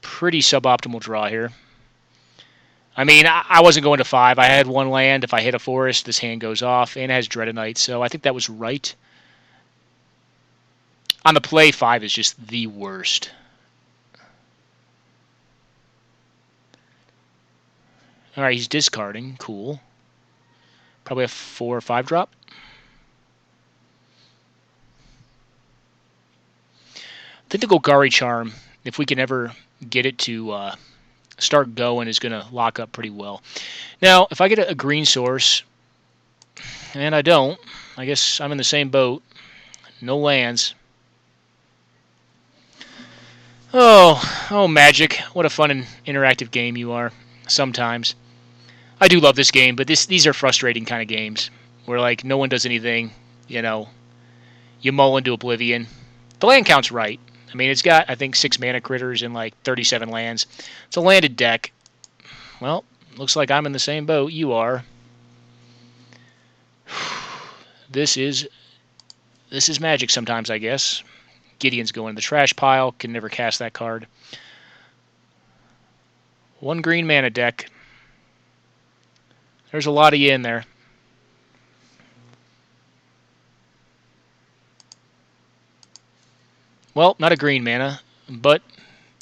Pretty suboptimal draw here. I mean, I wasn't going to 5. I had 1 land. If I hit a forest, this hand goes off, and it has Dreadnought, so I think that was right. On the play, 5 is just the worst. Alright, he's discarding. Cool. Probably a 4 or 5 drop. I think the Golgari Charm, if we can ever get it to start going, is going to lock up pretty well. Now, if I get a green source, and I don't, I guess I'm in the same boat. No lands. Oh, Magic. What a fun and interactive game you are. Sometimes. I do love this game, but these are frustrating kind of games where like no one does anything, you mull into oblivion. The land count's right. I mean, it's got I think 6 mana critters and like 37 lands. It's a landed deck. Well, looks like I'm in the same boat you are. This is Magic sometimes, I guess. Gideon's going in the trash pile. Can never cast that card. 1 green mana deck. There's a lot of you in there. Well, not a green mana, but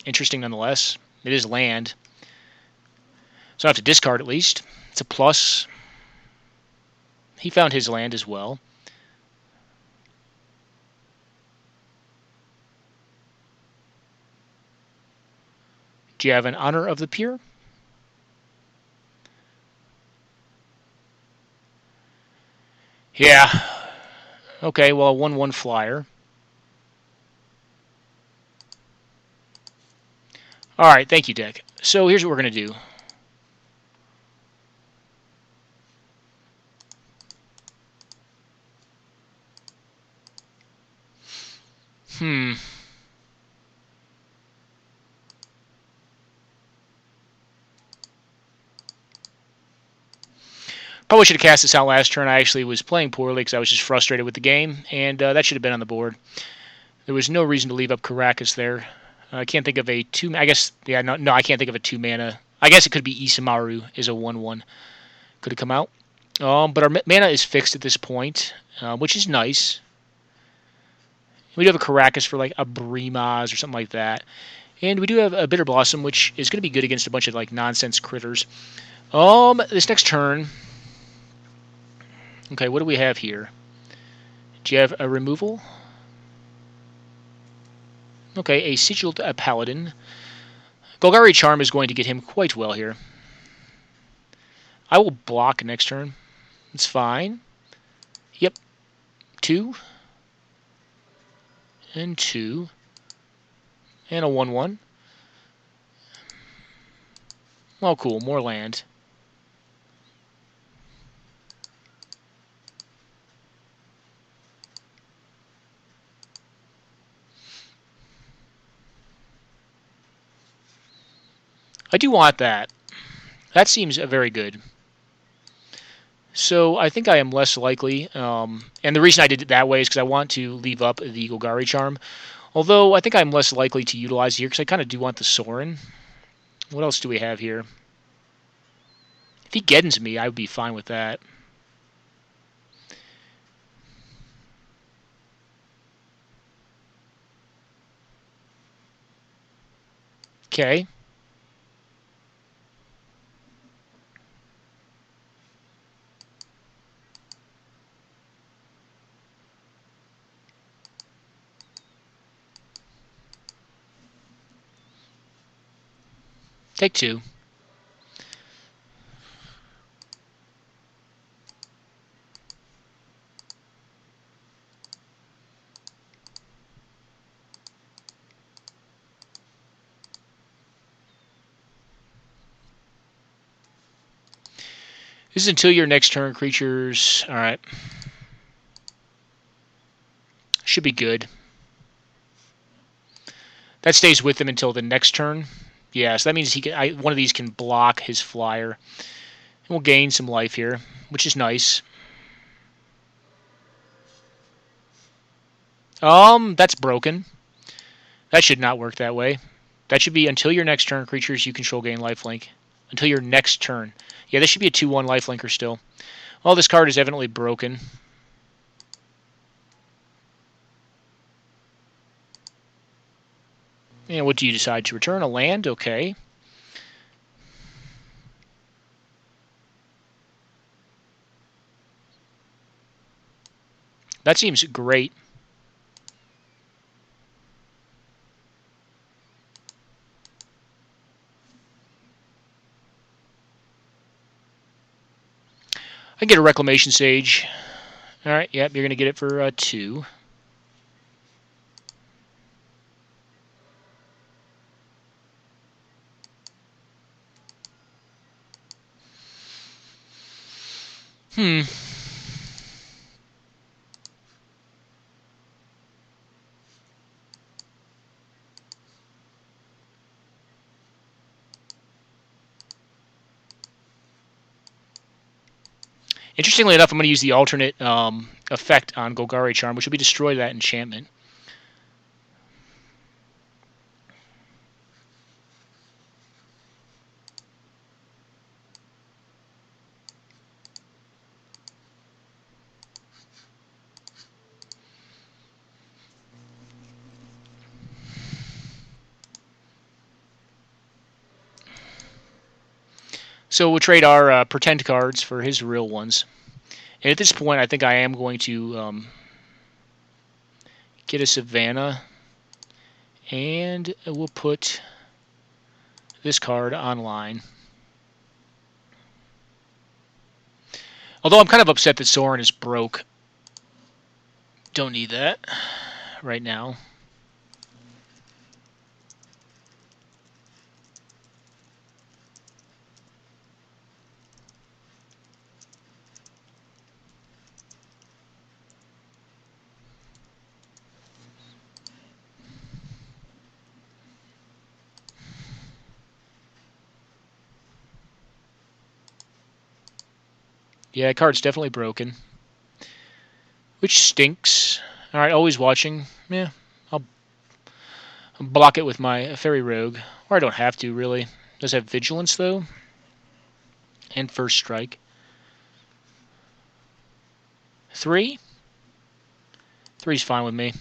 interesting nonetheless. It is land. So I have to discard at least. It's a plus. He found his land as well. Do you have an Honor of the Pure? Yeah. Okay, well, a 1/1 flyer. Alright, thank you, deck. So here's what we're going to do. Probably should have cast this out last turn. I actually was playing poorly because I was just frustrated with the game, and that should have been on the board. There was no reason to leave up Caracas there. I can't think of a 2... I guess... Yeah, no, I can't think of a 2 mana. I guess it could be Isamaru is a 1/1. Could have come out. But our mana is fixed at this point, which is nice. We do have a Caracas for like a Brimaz or something like that. And we do have a Bitter Blossom, which is going to be good against a bunch of like nonsense critters. This next turn... Okay, what do we have here? Do you have a removal? Okay, a Sigiled Paladin. Golgari Charm is going to get him quite well here. I will block next turn. It's fine. Yep. 2. And 2. And a 1/1. Well, cool. More land. I do want that. That seems very good. So I think I am less likely, and the reason I did it that way is because I want to leave up the Golgari Charm. Although, I think I'm less likely to utilize here because I kind of do want the Sorin. What else do we have here? If he Geddens me, I would be fine with that. Okay. Take 2. This is until your next turn, creatures. Alright. Should be good. That stays with him until the next turn. Yeah, so that means he can. One of these can block his flyer. And we'll gain some life here, which is nice. That's broken. That should not work that way. That should be until your next turn, creatures you control gain lifelink. Until your next turn. Yeah, this should be a 2-1 lifelinker still. Well, this card is evidently broken. And what do you decide to return? A land? Okay. That seems great. I get a Reclamation Sage. Alright, yep, you're going to get it for 2. Interestingly enough, I'm going to use the alternate effect on Golgari Charm, which will be destroy that enchantment. So we'll trade our pretend cards for his real ones. And at this point, I think I am going to get a Savannah. And we'll put this card online. Although I'm kind of upset that Sorin is broke. Don't need that right now. Yeah, card's definitely broken. Which stinks. Alright, always watching. Yeah, I'll block it with my Fairy Rogue. Or I don't have to, really. Does have Vigilance, though? And First Strike. 3? 3's fine with me.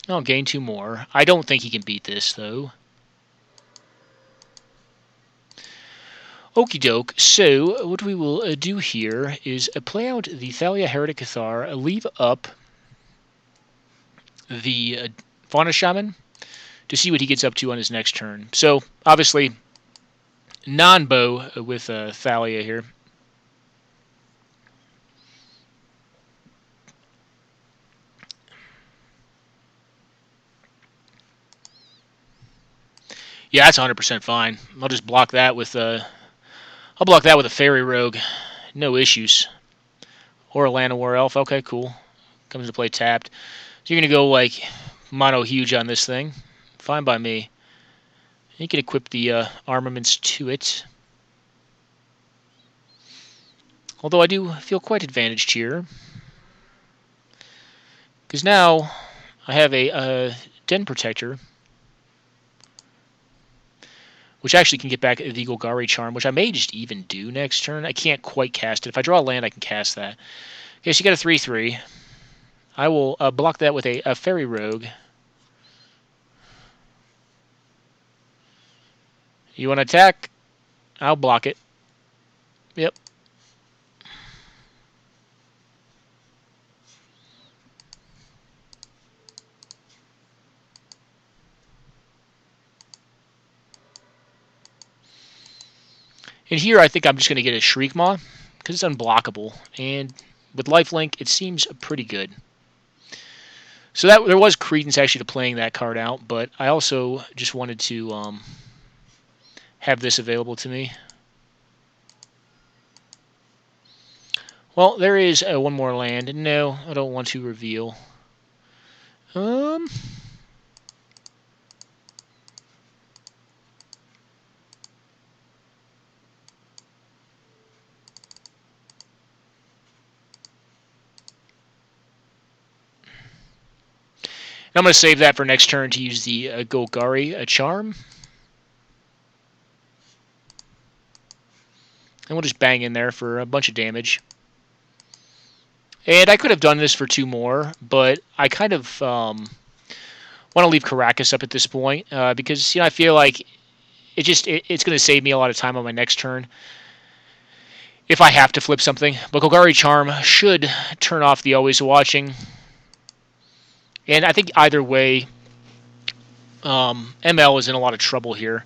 I'll gain 2 more. I don't think he can beat this, though. Okie doke. So, what we will do here is play out the Thalia Heretic Cathar, leave up the Fauna Shaman to see what he gets up to on his next turn. So, obviously, non-bow with Thalia here. Yeah, that's 100% fine. I'll just block that with I'll block that with a Fairy Rogue. no issues. Or a Land of War Elf. Okay, cool. Comes into play tapped. So you're going to go like mono huge on this thing. Fine by me. You can equip the armaments to it. Although I do feel quite advantaged here. Because now I have a Den Protector, which actually can get back the Golgari Charm, which I may just even do next turn. I can't quite cast it. If I draw a land, I can cast that. Okay, so you got a 3/3. I will block that with a Fairy Rogue. You want to attack? I'll block it. Yep. And here I think I'm just going to get a Shriekmaw, because it's unblockable. And with lifelink, it seems pretty good. So that there was credence actually to playing that card out, but I also just wanted to have this available to me. Well, there is one more land. No, I don't want to reveal. I'm going to save that for next turn to use the Golgari Charm. And we'll just bang in there for a bunch of damage. And I could have done this for 2 more, but I kind of want to leave Caracas up at this point because I feel like it's going to save me a lot of time on my next turn if I have to flip something. But Golgari Charm should turn off the Always Watching. And I think either way, ML is in a lot of trouble here.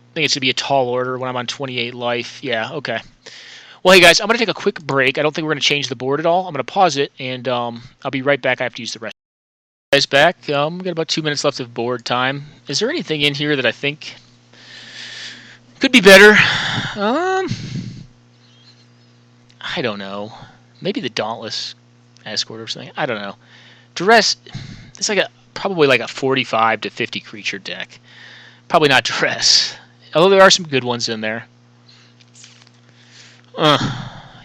I think it's going to be a tall order when I'm on 28 life. Yeah, okay. Well, hey guys, I'm going to take a quick break. I don't think we're going to change the board at all. I'm going to pause it, and I'll be right back. I have to use the rest. Guys, back. We've got about 2 minutes left of board time. Is there anything in here that I think could be better? I don't know. Maybe the Dauntless Escort or something. I don't know. Duress, it's like probably like a 45 to 50 creature deck. Probably not Duress. Although there are some good ones in there.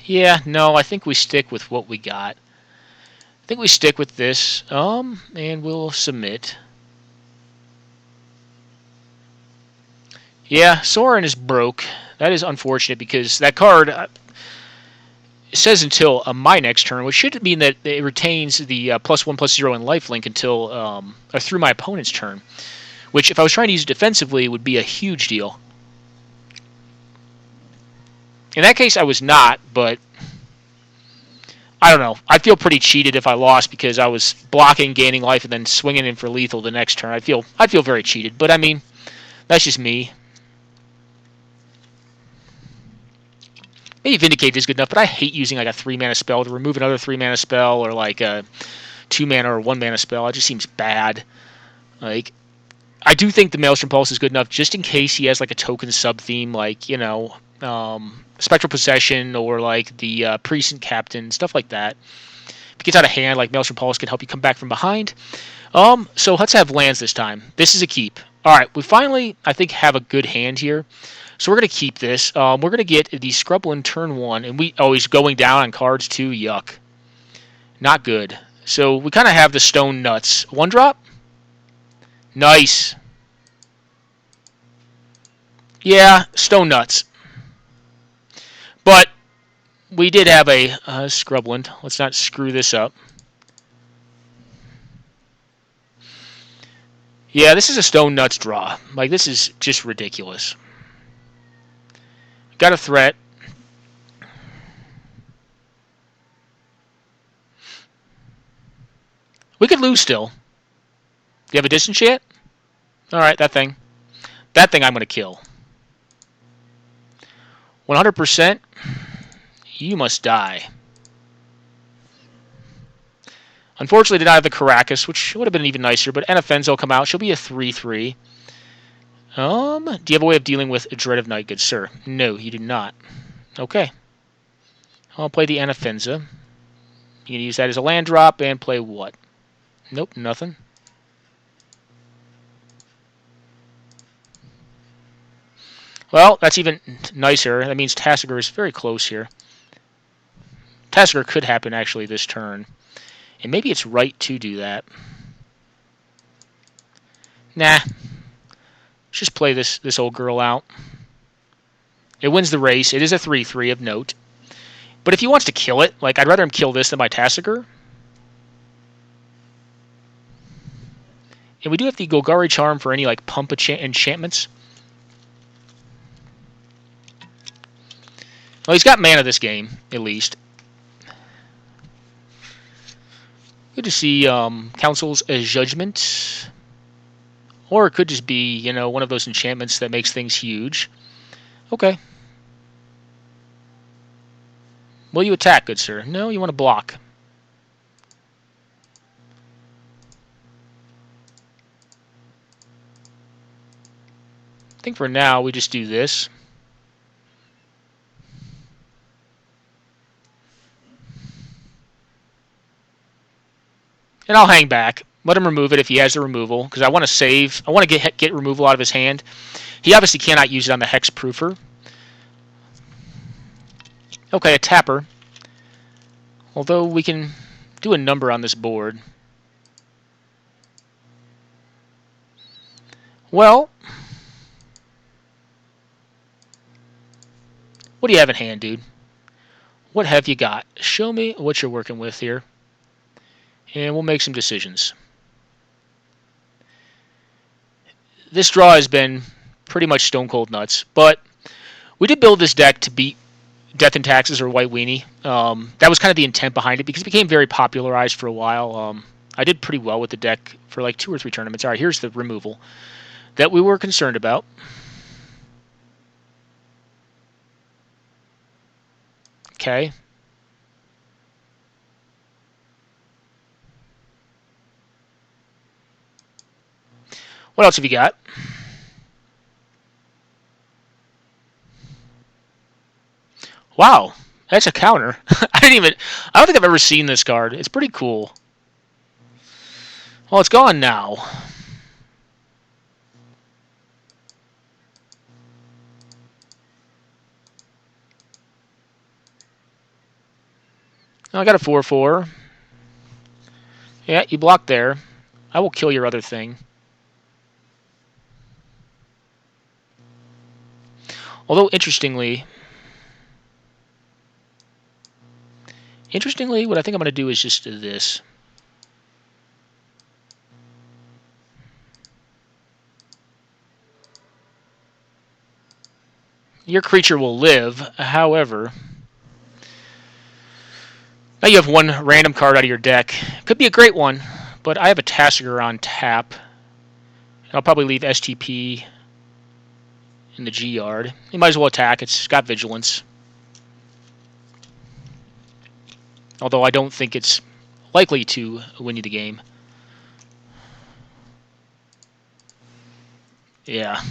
Yeah, no, I think we stick with what we got. I think we stick with this, and we'll submit. Yeah, Sorin is broke. That is unfortunate because that card it says until my next turn, which should mean that it retains the +1/+0 in lifelink until or through my opponent's turn. Which, if I was trying to use it defensively, would be a huge deal. In that case, I was not, but I don't know. I feel pretty cheated if I lost because I was blocking, gaining life, and then swinging in for lethal the next turn. I'd feel very cheated, but I mean, that's just me. Maybe Vindicate is good enough, but I hate using like a 3-mana spell to remove another 3-mana spell or like a 2-mana or 1-mana spell. It just seems bad. Like, I do think the Maelstrom Pulse is good enough just in case he has like a token sub-theme like, Spectral Possession or like the Precinct Captain, stuff like that. If it gets out of hand, like Maelstrom Pulse can help you come back from behind. So let's have lands this time. This is a keep. Alright, we finally, I think, have a good hand here. So we're going to keep this. We're going to get the Scrubland turn 1. And he's going down on cards too. Yuck. Not good. So we kind of have the Stone Nuts. 1-drop? Nice. Yeah, Stone Nuts. But we did have a Scrubland. Let's not screw this up. Yeah, this is a Stone Nuts draw. Like, this is just ridiculous. Got a threat. We could lose still. Do you have a distance yet? Alright, that thing. That thing I'm going to kill. 100%. You must die. Unfortunately, did not have the Caracas, which would have been even nicer, but Anafenzo will come out. She'll be a 3/3. Do you have a way of dealing with a Dread of Night, good sir? No, you do not. Okay. I'll play the Anafenza. You can use that as a land drop and play what? Nope, nothing. Well, that's even nicer. That means Tasigur is very close here. Tasigur could happen actually this turn. And maybe it's right to do that. Nah. Let's just play this old girl out. It wins the race. It is a 3-3 of note. But if he wants to kill it, like, I'd rather him kill this than my Tasigur. And we do have the Golgari Charm for any, like, pump enchantments. Well, he's got mana this game, at least. Good to see Council's Judgment. Or it could just be, you know, one of those enchantments that makes things huge. Okay. Will you attack, good sir? No, you want to block. I think for now we just do this. And I'll hang back. Let him remove it if he has the removal, because I want to save. I want to get removal out of his hand. He obviously cannot use it on the Hexproofer. Okay, a tapper. Although we can do a number on this board. Well, what do you have in hand, dude? What have you got? Show me what you're working with here. And we'll make some decisions. This draw has been pretty much stone cold nuts, but we did build this deck to beat Death and Taxes or White Weenie. That was kind of the intent behind it because it became very popularized for a while. I did pretty well with the deck for like 2 or 3 tournaments. All right, here's the removal that we were concerned about. Okay. What else have you got? Wow, that's a counter. I don't think I've ever seen this card. It's pretty cool. Well, it's gone now. I got a 4/4. Yeah, you blocked there. I will kill your other thing. Although, interestingly, what I think I'm going to do is just this. Your creature will live, however, now you have one random card out of your deck. Could be a great one, but I have a Tasigur on tap. I'll probably leave STP in the G yard. You might as well attack. It's got Vigilance. Although I don't think it's likely to win you the game. Yeah.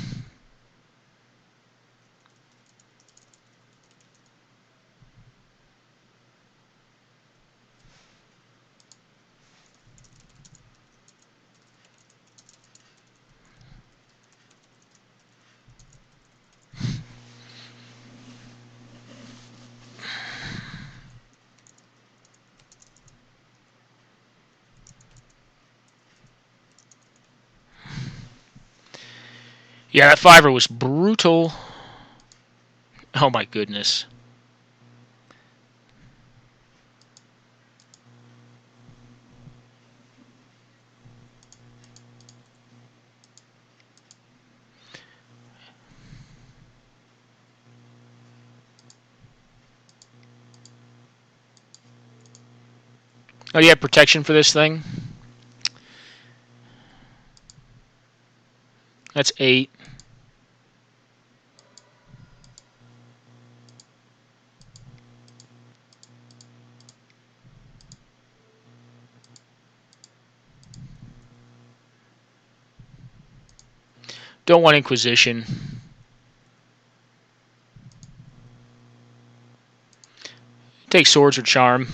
Yeah, that 5er was brutal. Oh my goodness. Oh, you have protection for this thing? That's 8. Don't want Inquisition. Take Swords or Charm.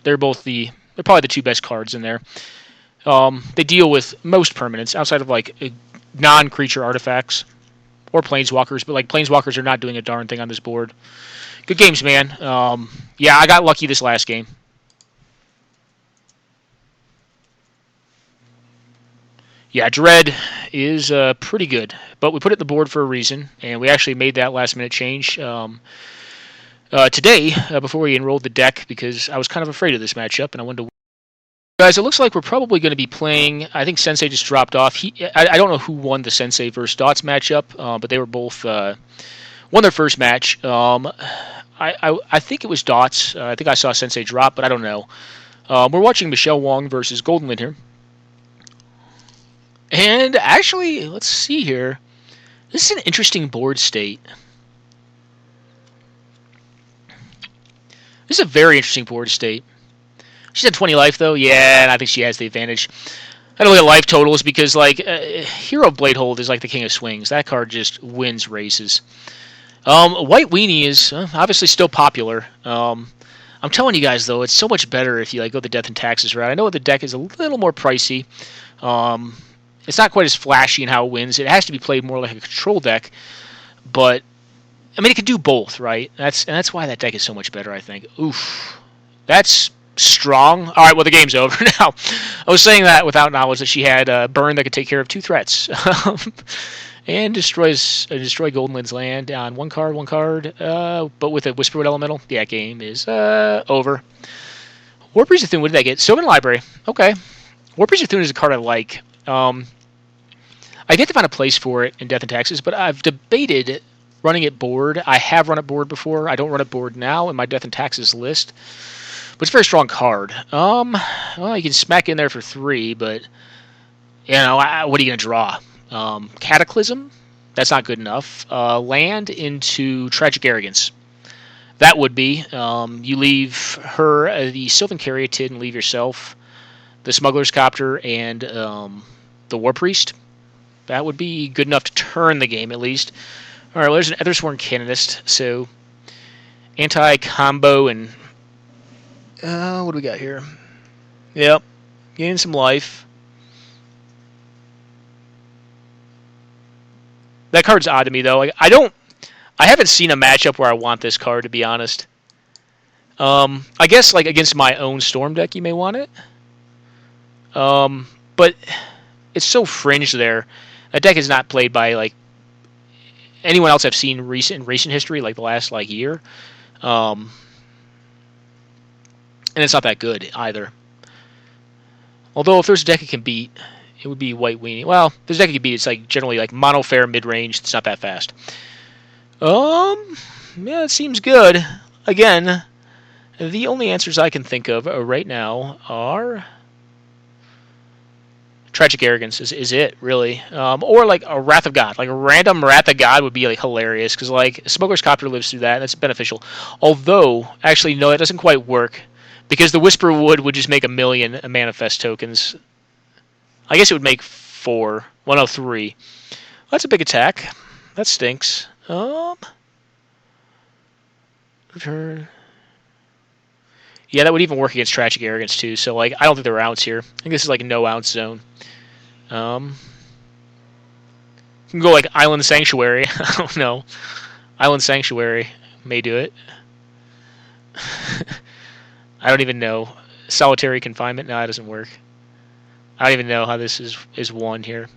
They're probably the two best cards in there. They deal with most permanents outside of like non-creature artifacts or planeswalkers, but like planeswalkers are not doing a darn thing on this board. Good games, man. Yeah, I got lucky this last game. Yeah, Dread is pretty good, but we put it in the board for a reason, and we actually made that last-minute change today before we enrolled the deck because I was kind of afraid of this matchup, and I wanted to. Guys, it looks like we're probably going to be playing. I think Sensei just dropped off. I don't know who won the Sensei versus Dots matchup, but they were both won their first match. I think it was Dots. I think I saw Sensei drop, but I don't know. We're watching Michelle Wong versus Goldenlin here. And actually, let's see here. This is an interesting board state. This is a very interesting board state. She's at 20 life, though. Yeah, and I think she has the advantage. I don't look at life totals because, like, Hero Bladehold is like the king of swings. That card just wins races. White Weenie is obviously still popular. I'm telling you guys, though, it's so much better if you like go the Death and Taxes route. I know the deck is a little more pricey. It's not quite as flashy in how it wins. It has to be played more like a control deck, but I mean it can do both, right? That's why that deck is so much better, I think. Oof, that's strong. All right, well the game's over now. I was saying that without knowledge that she had a burn that could take care of two threats, and destroy Goldenlin's land on one card. But with a Whisperwood Elemental, yeah, game is over. Warpriest Athune, what did I get? Sylvan Library. Okay, Warpriest Athune is a card I like. I get to find a place for it in Death and Taxes, but I've debated running it board. I have run it board before. I don't run it board now in my Death and Taxes list, but it's a very strong card. Well, you can smack in there for 3, but you know, what are you gonna draw? Cataclysm? That's not good enough. Land into Tragic Arrogance. That would be. You leave her the Sylvan Caryatid and leave yourself the Smuggler's Copter and the War Priest. That would be good enough to turn the game, at least. All right, well, there's an Ethersworn Canonist, so anti-combo and... what do we got here? Yep, gain some life. That card's odd to me, though. Like, I haven't seen a matchup where I want this card, to be honest. I guess, like, against my own Storm deck, you may want it. But it's so fringe there. That deck is not played by like anyone else I've seen in recent history, like the last like year. And it's not that good either. Although if there's a deck it can beat, it would be White Weenie. Well, if there's a deck it can beat, it's like generally like mono fair mid range. It's not that fast. Yeah, it seems good. Again, the only answers I can think of right now are Tragic Arrogance is it, really. Or like a Wrath of God. Like a random Wrath of God would be like hilarious, because like Smuggler's Copter lives through that, and that's beneficial. Although, actually, no, it doesn't quite work, because the Whisperwood would just make 1 million manifest tokens. I guess it would make 4. 103. That's a big attack. That stinks. Return. Yeah, that would even work against Tragic Arrogance, too. So, like, I don't think there are outs here. I think this is, like, a no-ounce zone. You can go, like, Island Sanctuary. I don't know. Island Sanctuary may do it. I don't even know. Solitary Confinement? No, that doesn't work. I don't even know how this is won here.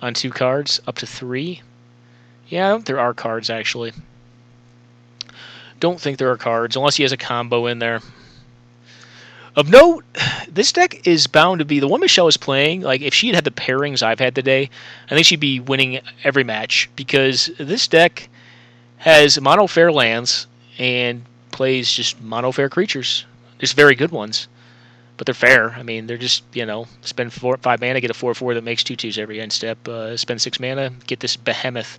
On 2 cards, up to 3. Yeah, I don't think there are cards, actually. Don't think there are cards, unless he has a combo in there. Of note, this deck is bound to be... The one Michelle is playing, like, if she had the pairings I've had today, I think she'd be winning every match, because this deck has mono fair lands and plays just mono fair creatures. Just very good ones. But they're fair. I mean, they're just, you know, spend 5 mana, get a 4/4 that makes 2/2s every end step. Spend 6 mana, get this behemoth.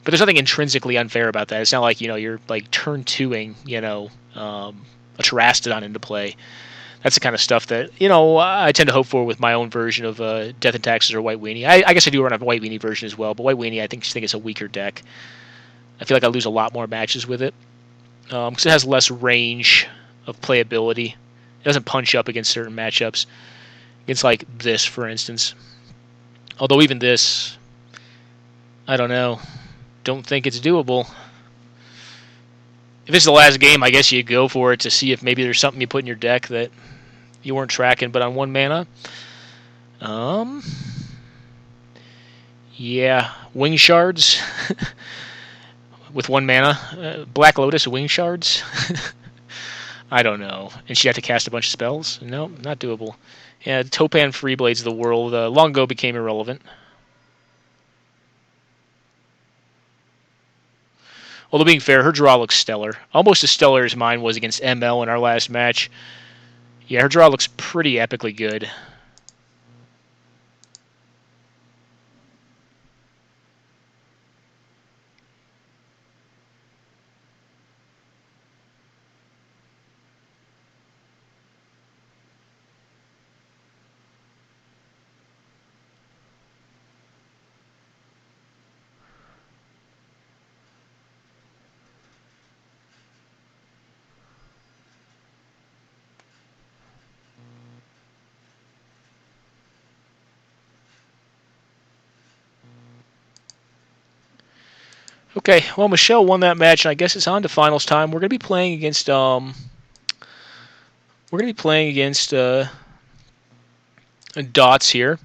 But there's nothing intrinsically unfair about that. It's not like, you know, you're like turn 2ing, you know, a Terastodon into play. That's the kind of stuff that, you know, I tend to hope for with my own version of Death and Taxes or White Weenie. I guess I do run a White Weenie version as well, but White Weenie I think it's a weaker deck. I feel like I lose a lot more matches with it because it has less range of playability. It doesn't punch up against certain matchups. Against like this, for instance. Although even this, I don't know. Don't think it's doable. If it's the last game, I guess you go for it to see if maybe there's something you put in your deck that you weren't tracking, but on 1 mana. Yeah, Wing Shards with 1 mana. Black Lotus Wing Shards. I don't know. And she'd have to cast a bunch of spells? No, not doable. Yeah, Topan Freeblades of the world long ago became irrelevant. Although being fair, her draw looks stellar. Almost as stellar as mine was against ML in our last match. Yeah, her draw looks pretty epically good. Okay, well, Michelle won that match, and I guess it's on to finals time. We're gonna be playing against Dots here,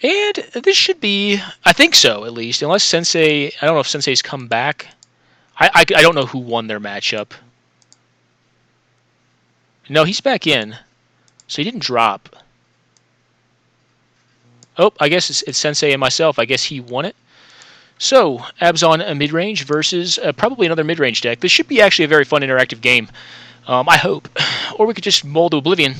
and this should be, I think so at least, unless Sensei. I don't know if Sensei's come back. I don't know who won their matchup. No, he's back in, so he didn't drop. Oh, I guess it's Sensei and myself. I guess he won it. So, Abzan Midrange versus probably another midrange deck. This should be actually a very fun interactive game. I hope. Or we could just mold to oblivion.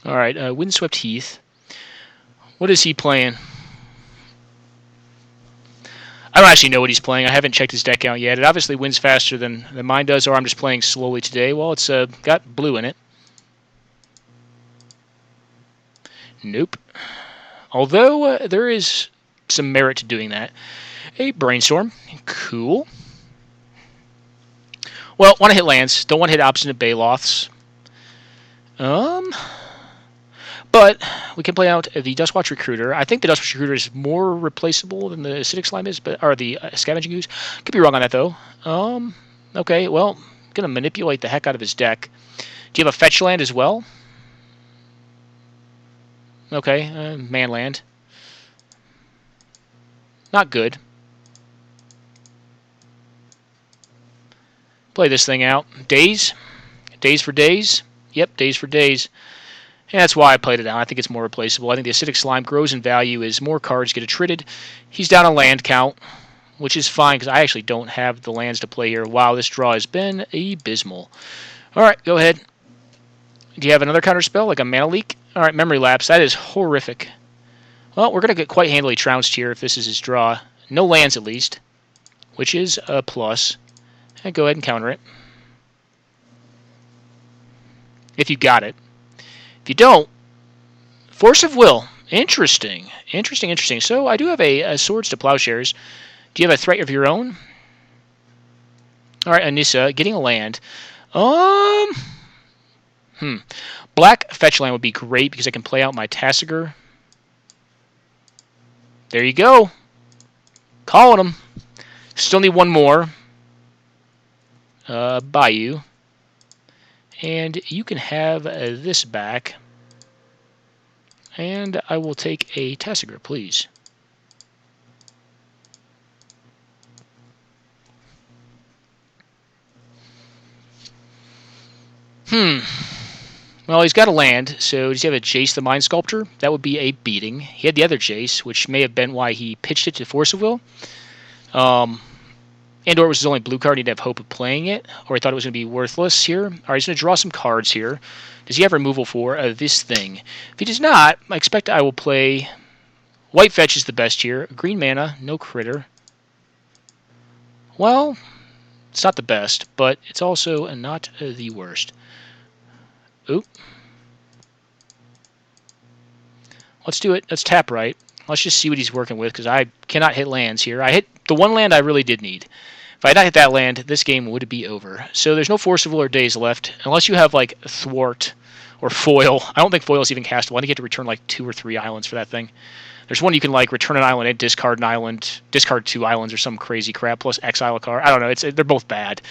Alright, Windswept Heath. What is he playing? I don't actually know what he's playing. I haven't checked his deck out yet. It obviously wins faster than mine does, or I'm just playing slowly today. Well, it's got blue in it. Nope. Although there is some merit to doing that. A Brainstorm. Cool. Well, want to hit lands. Don't want to hit Obstinate Baloths. But we can play out the Duskwatch Recruiter. I think the Duskwatch Recruiter is more replaceable than the Acidic Slime is, or the Scavenging Ooze. Could be wrong on that, though. Okay, well, going to manipulate the heck out of his deck. Do you have a fetch land as well? Okay, man land. Not good. Play this thing out. Days. Days for days. Yep, days for days. And that's why I played it out. I think it's more replaceable. I think the Acidic Slime grows in value as more cards get attrited. He's down a land count, which is fine because I actually don't have the lands to play here. Wow, this draw has been abysmal. Alright, go ahead. Do you have another counter spell, like a Mana Leak? Alright, Memory Lapse. That is horrific. Well, we're going to get quite handily trounced here if this is his draw. No lands, at least, which is a plus. And go ahead and counter it. If you got it. If you don't, Force of Will. Interesting. Interesting. So I do have a Swords to Plowshares. Do you have a threat of your own? Alright, Anissa, getting a land. Black fetch land would be great because I can play out my Tasigur. There you go. Calling him. Still need one more. Bayou. And you can have this back. And I will take a Tasigur, please. Well, he's got a land, so does he have a Jace the Mind Sculptor? That would be a beating. He had the other Jace, which may have been why he pitched it to Force of Will. And/or it was his only blue card, he'd have hope of playing it, or he thought it was going to be worthless here. Alright, he's going to draw some cards here. Does he have removal for this thing? If he does not, I expect I will play... White Fetch is the best here. Green mana, no critter. Well, it's not the best, but it's also not the worst. Oop. Let's do it. Let's tap right. Let's just see what he's working with, because I cannot hit lands here. I hit the one land I really did need. If I had not hit that land, this game would be over. So there's no Force of Will or Days left, unless you have, like, Thwart or Foil. I don't think Foil is even castable. I think you have to return, like, 2 or 3 islands for that thing. There's one you can, like, return an island and discard an island, discard 2 islands or some crazy crap, plus exile a card. I don't know. They're both bad.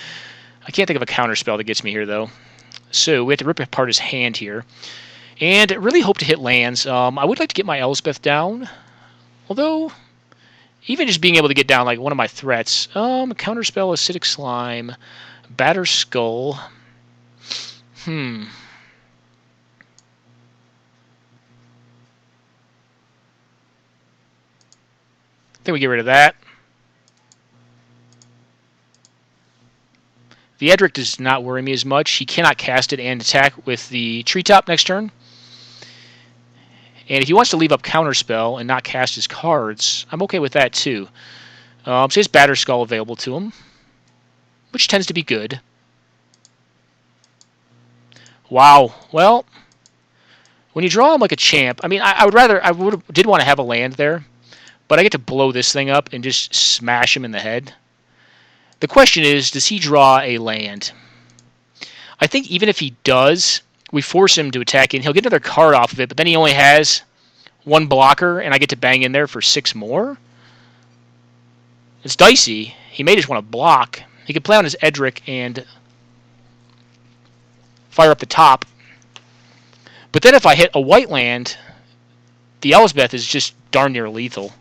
I can't think of a counter spell that gets me here, though. So we have to rip apart his hand here. And really hope to hit lands. I would like to get my Elspeth down. Although, even just being able to get down like one of my threats. Counterspell, Acidic Slime, Batter Skull. I think we get rid of that. The Edric does not worry me as much. He cannot cast it and attack with the Treetop next turn. And if he wants to leave up Counterspell and not cast his cards, I'm okay with that too. So he has Batter Skull available to him, which tends to be good. Wow. Well, when you draw him like a champ, I mean, I did want to have a land there, but I get to blow this thing up and just smash him in the head. The question is, does he draw a land? I think even if he does, we force him to attack and he'll get another card off of it, but then he only has 1 blocker, and I get to bang in there for 6 more? It's dicey. He may just want to block. He could play on his Edric and fire up the top. But then if I hit a white land, the Elspeth is just darn near lethal.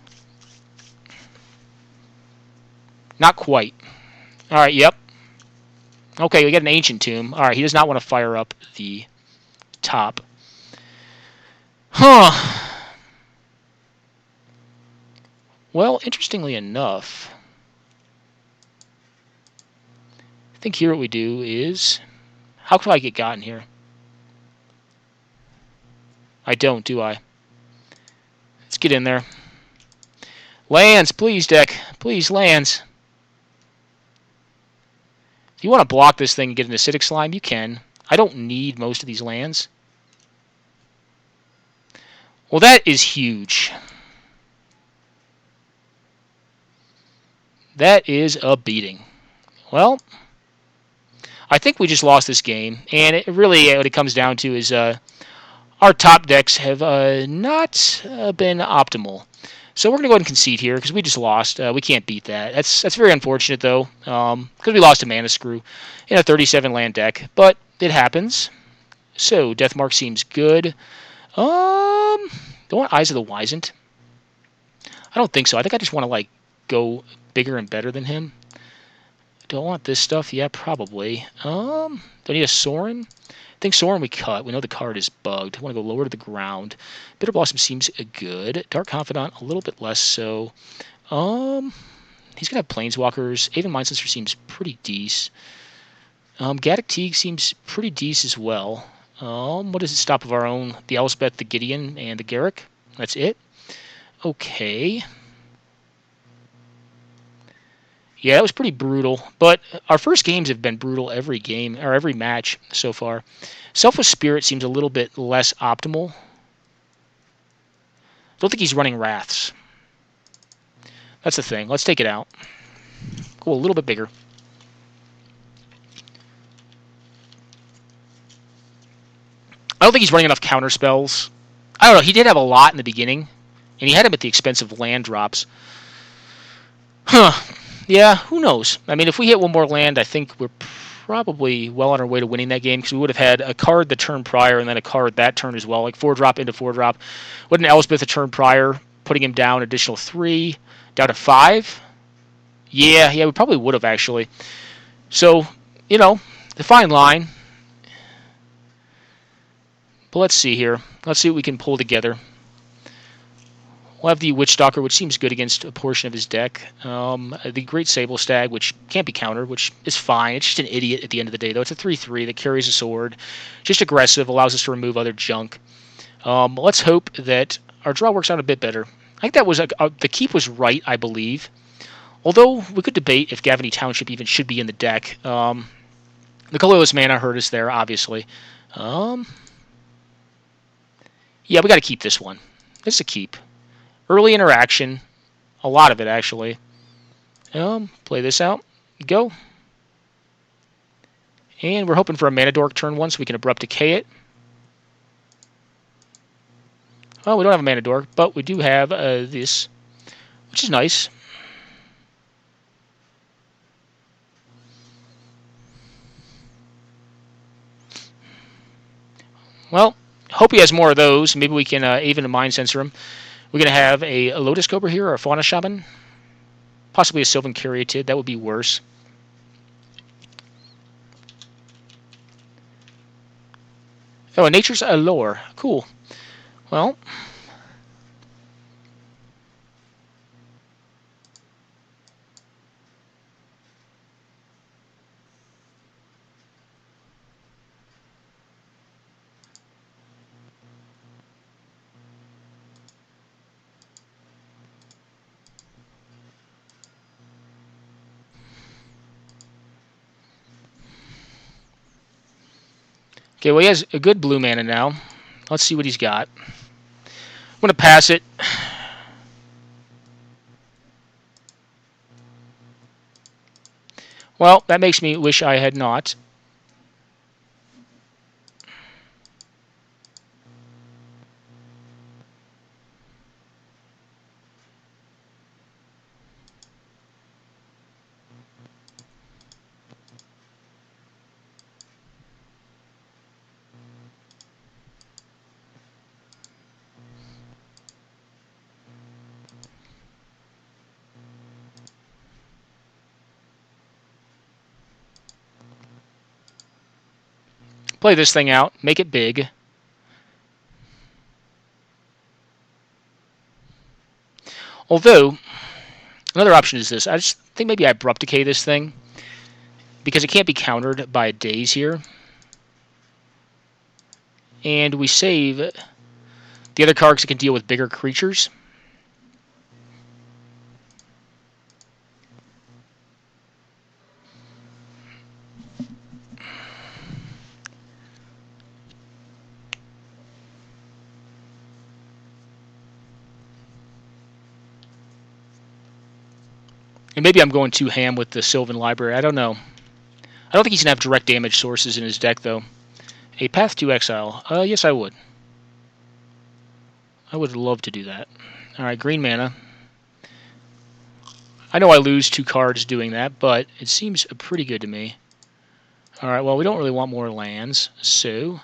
Not quite. Alright, yep. Okay, we got an Ancient Tomb. Alright, he does not want to fire up the top. Huh. Well, interestingly enough, I think here what we do is... How could I get gotten here? I don't, do I? Let's get in there. Lands, please, deck. Please, lands. If you want to block this thing and get an Acidic Slime, you can. I don't need most of these lands. Well, that is huge. That is a beating. Well, I think we just lost this game. And it really, what it comes down to is our top decks have not been optimal. So we're going to go ahead and concede here because we just lost. We can't beat that. That's very unfortunate, though, because we lost to Mana Screw in a 37-land deck. But it happens. So Deathmark seems good. Don't want Eyes of the Wizened. I don't think so. I think I just want to like go bigger and better than him. Do I want this stuff? Yeah, probably. Do I need a Sorin? I think Sorin we cut. We know the card is bugged. I want to go lower to the ground. Bitter Blossom seems good. Dark Confidant, a little bit less so. He's going to have Planeswalkers. Aven Mindcensor seems pretty decent. Gaddock Teague seems pretty decent as well. What does it stop of our own? The Elspeth, the Gideon, and the Garruk. That's it. Okay. Yeah, that was pretty brutal. But our first games have been brutal every game, or every match so far. Selfless Spirit seems a little bit less optimal. Don't think he's running Wraths. That's the thing. Let's take it out. Go a little bit bigger. I don't think he's running enough counter spells. I don't know. He did have a lot in the beginning, and he had him at the expense of land drops. Huh. Yeah, who knows? I mean, if we hit one more land, I think we're probably well on our way to winning that game, because we would have had a card the turn prior and then a card that turn as well, like 4-drop into 4-drop. With an Elspeth a turn prior, putting him down additional 3, down to 5. Yeah, we probably would have, actually. So, you know, the fine line. But let's see here. Let's see what we can pull together. We'll have the Witch Stalker, which seems good against a portion of his deck. The Great Sable Stag, which can't be countered, which is fine. It's just an idiot at the end of the day, though. It's a 3/3 that carries a sword. Just aggressive, allows us to remove other junk. Let's hope that our draw works out a bit better. I think that was the keep was right, I believe. Although we could debate if Gavany Township even should be in the deck. The colorless mana hurt us there, obviously. Yeah, we got to keep this one. This is a keep. Early interaction, a lot of it actually. Play this out. Go. And we're hoping for a Mana Dork turn 1 so we can Abrupt Decay it. Well, we don't have a Mana Dork, but we do have this, which is nice. Well, hope he has more of those. Maybe we can even Mind Sensor him. We're going to have a Lotus Cobra here, or a Fauna Shaman. Possibly a Sylvan Caryatid. That would be worse. Oh, Nature's Allure. Cool. Well. Okay, well, he has a good blue mana now. Let's see what he's got. I'm going to pass it. Well, that makes me wish I had not. Play this thing out. Make it big. Although, another option is this. I just think maybe I Abrupt Decay this thing, because it can't be countered by a Daze here. And we save the other cards that can deal with bigger creatures. And maybe I'm going too ham with the Sylvan Library. I don't know. I don't think he's going to have direct damage sources in his deck, though. A Path to Exile. Yes, I would. I would love to do that. Alright, green mana. I know I lose 2 cards doing that, but it seems pretty good to me. Alright, well, we don't really want more lands, so...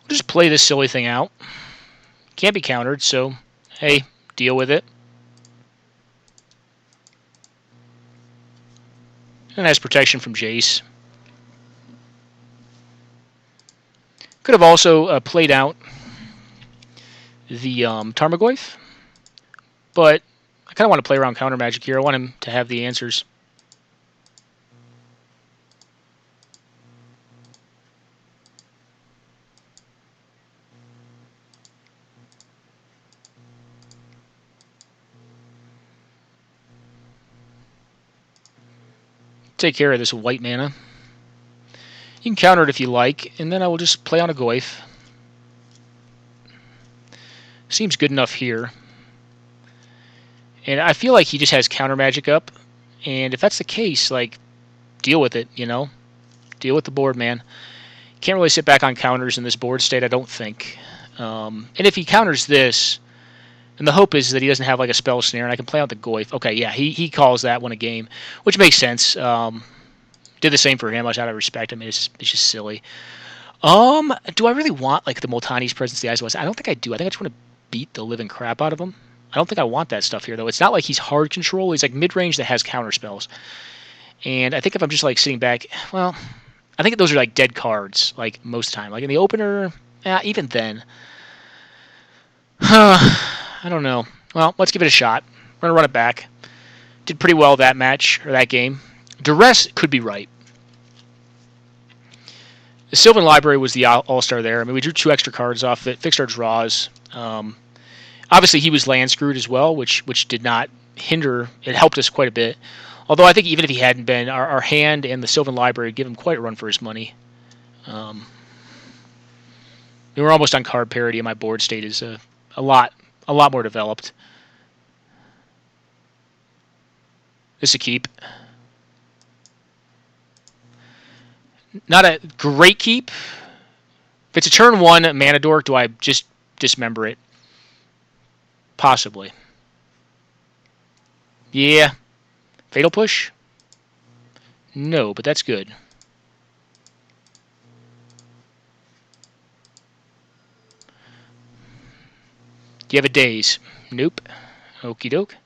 we'll just play this silly thing out. Can't be countered, so, hey, deal with it. And has protection from Jace. Could have also played out the Tarmogoyf, but I kind of want to play around counter magic here. I want him to have the answers. Take care of this white mana. You can counter it if you like, and then I will just play on a Goyf. Seems good enough here. And I feel like he just has counter magic up, and if that's the case, like, deal with it, you know? Deal with the board, man. Can't really sit back on counters in this board state, I don't think. And if he counters this, and the hope is that he doesn't have like a spell snare, and I can play out the Goyf. Okay, yeah, he calls that one a game, which makes sense. Did the same for him. I was out of respect. I mean, it's just silly. Do I really want like the Multani's Presence, the Eyes of West? I don't think I do. I think I just want to beat the living crap out of him. I don't think I want that stuff here, though. It's not like he's hard control. He's like mid-range that has counter spells. And I think if I'm just like sitting back, well, I think those are like dead cards, like most of the time. Like in the opener, even then. I don't know. Well, let's give it a shot. We're going to run it back. Did pretty well that match, or that game. Duress could be right. The Sylvan Library was the all-star there. I mean, we drew 2 extra cards off it, fixed our draws. Obviously, he was land screwed as well, which did not hinder. It helped us quite a bit. Although I think even if he hadn't been, our hand and the Sylvan Library give him quite a run for his money. We were almost on card parity, and my board state is a lot more developed. This is a keep. Not a great keep. If it's a turn 1 mana dork, do I just dismember it? Possibly. Yeah. Fatal Push? No, but that's good. Do you have a daze? Nope. Okie doke.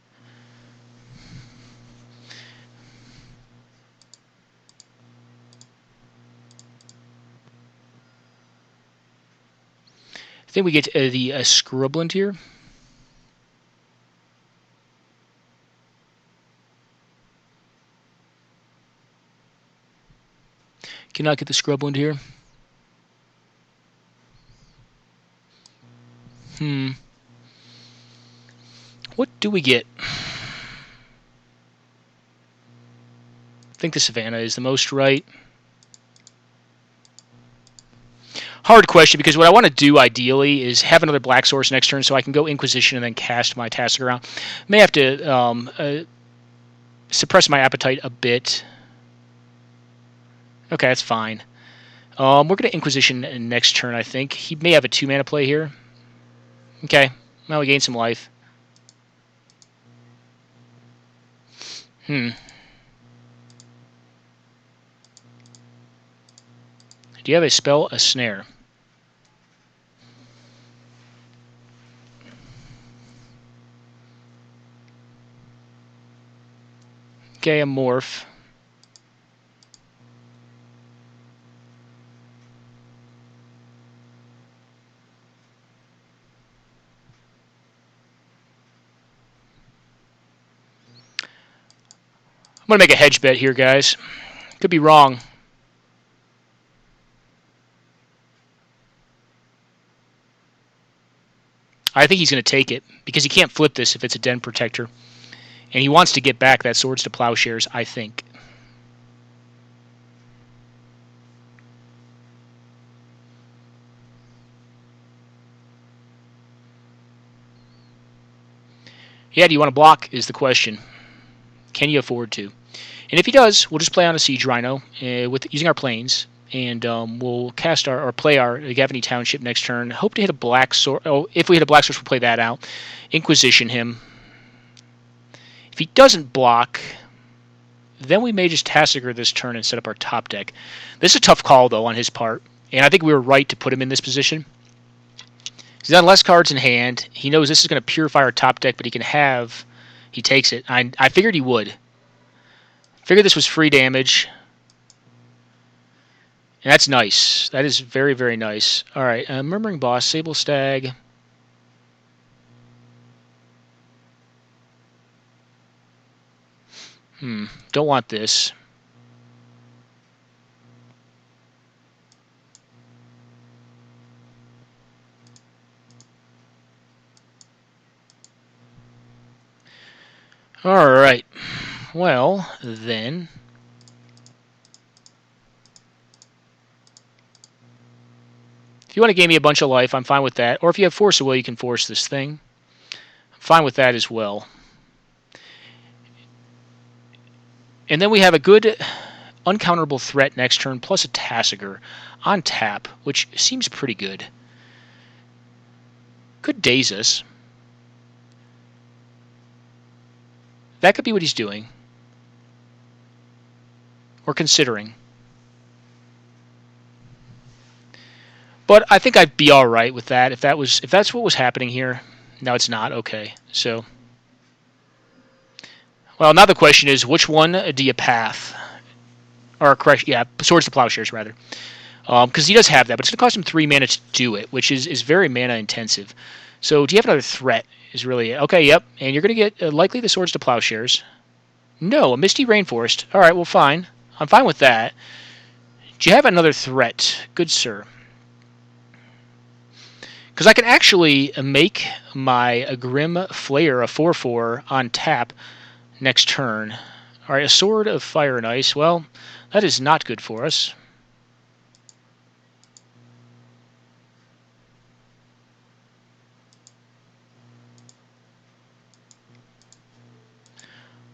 I think we get the Scrubland here. Cannot get the Scrubland here. What do we get? I think the Savannah is the most right. Hard question, because what I want to do ideally is have another black source next turn so I can go Inquisition and then cast my Tastic around. May have to suppress my appetite a bit. Okay, that's fine. We're going to Inquisition next turn, I think. He may have a 2-mana play here. Okay, now we gain some life. Do you have a spell? A snare. Okay, a morph. I'm going to make a hedge bet here, guys. Could be wrong. I think he's going to take it, because he can't flip this if it's a Den Protector. And he wants to get back that Swords to Plowshares, I think. Yeah, do you want to block is the question. Can you afford to? And if he does, we'll just play on a Siege Rhino with using our planes. And we'll cast or play our Gavany Township next turn. Hope to hit a black source. Oh, if we hit a black source, we'll play that out. Inquisition him. If he doesn't block, then we may just Tassiger this turn and set up our top deck. This is a tough call, though, on his part. And I think we were right to put him in this position. He's got less cards in hand. He knows this is going to purify our top deck, but he can have... He takes it. I figured he would. Figured this was free damage. And that's nice. That is very, very nice. All right, Murmuring Boss, Sable Stag. Don't want this. All right. Well, then... If you want to gain me a bunch of life, I'm fine with that. Or if you have Force of Will, you can force this thing. I'm fine with that as well. And then we have a good uncounterable threat next turn, plus a Tassiger on tap, which seems pretty good. Could daze us. That could be what he's doing. Or considering. But I think I'd be all right with that if that's what was happening here. No, it's not. Okay. So, well, now the question is, which one do you path? Or, correct, yeah, Swords to Plowshares, rather. Because he does have that, but it's going to cost him 3 mana to do it, which is very mana intensive. So, do you have another threat? Is really okay. Yep, and you're going to get likely the Swords to Plowshares. No, a Misty Rainforest. All right, well, fine. I'm fine with that. Do you have another threat, good sir? Because I can actually make my Grim Flayer a 4/4 on tap next turn. All right, a Sword of Fire and Ice. Well, that is not good for us.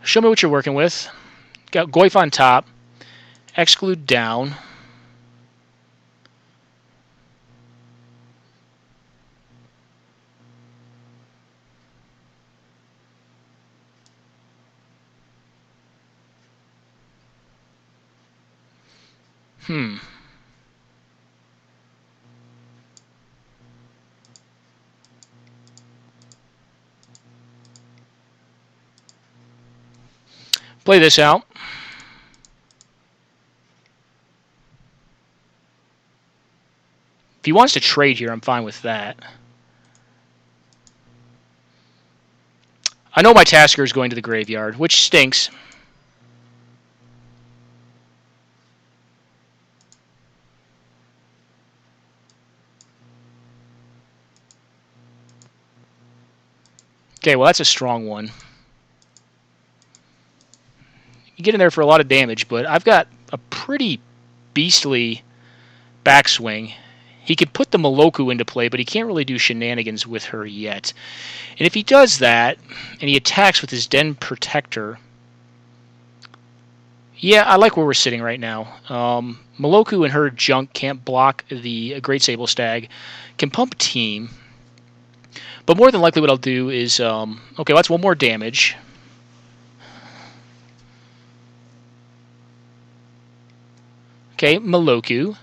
Show me what you're working with. Got Goif on top. Exclude down. Play this out. If he wants to trade here, I'm fine with that. I know my Tasker is going to the graveyard, which stinks. Okay, well, that's a strong one. You get in there for a lot of damage, but I've got a pretty beastly backswing. He could put the Moloku into play, but he can't really do shenanigans with her yet. And if he does that, and he attacks with his Den Protector, yeah, I like where we're sitting right now. Moloku and her junk can't block the Great Sable Stag, can pump Team, but more than likely what I'll do is, okay, well, that's one more damage. Okay, Moloku.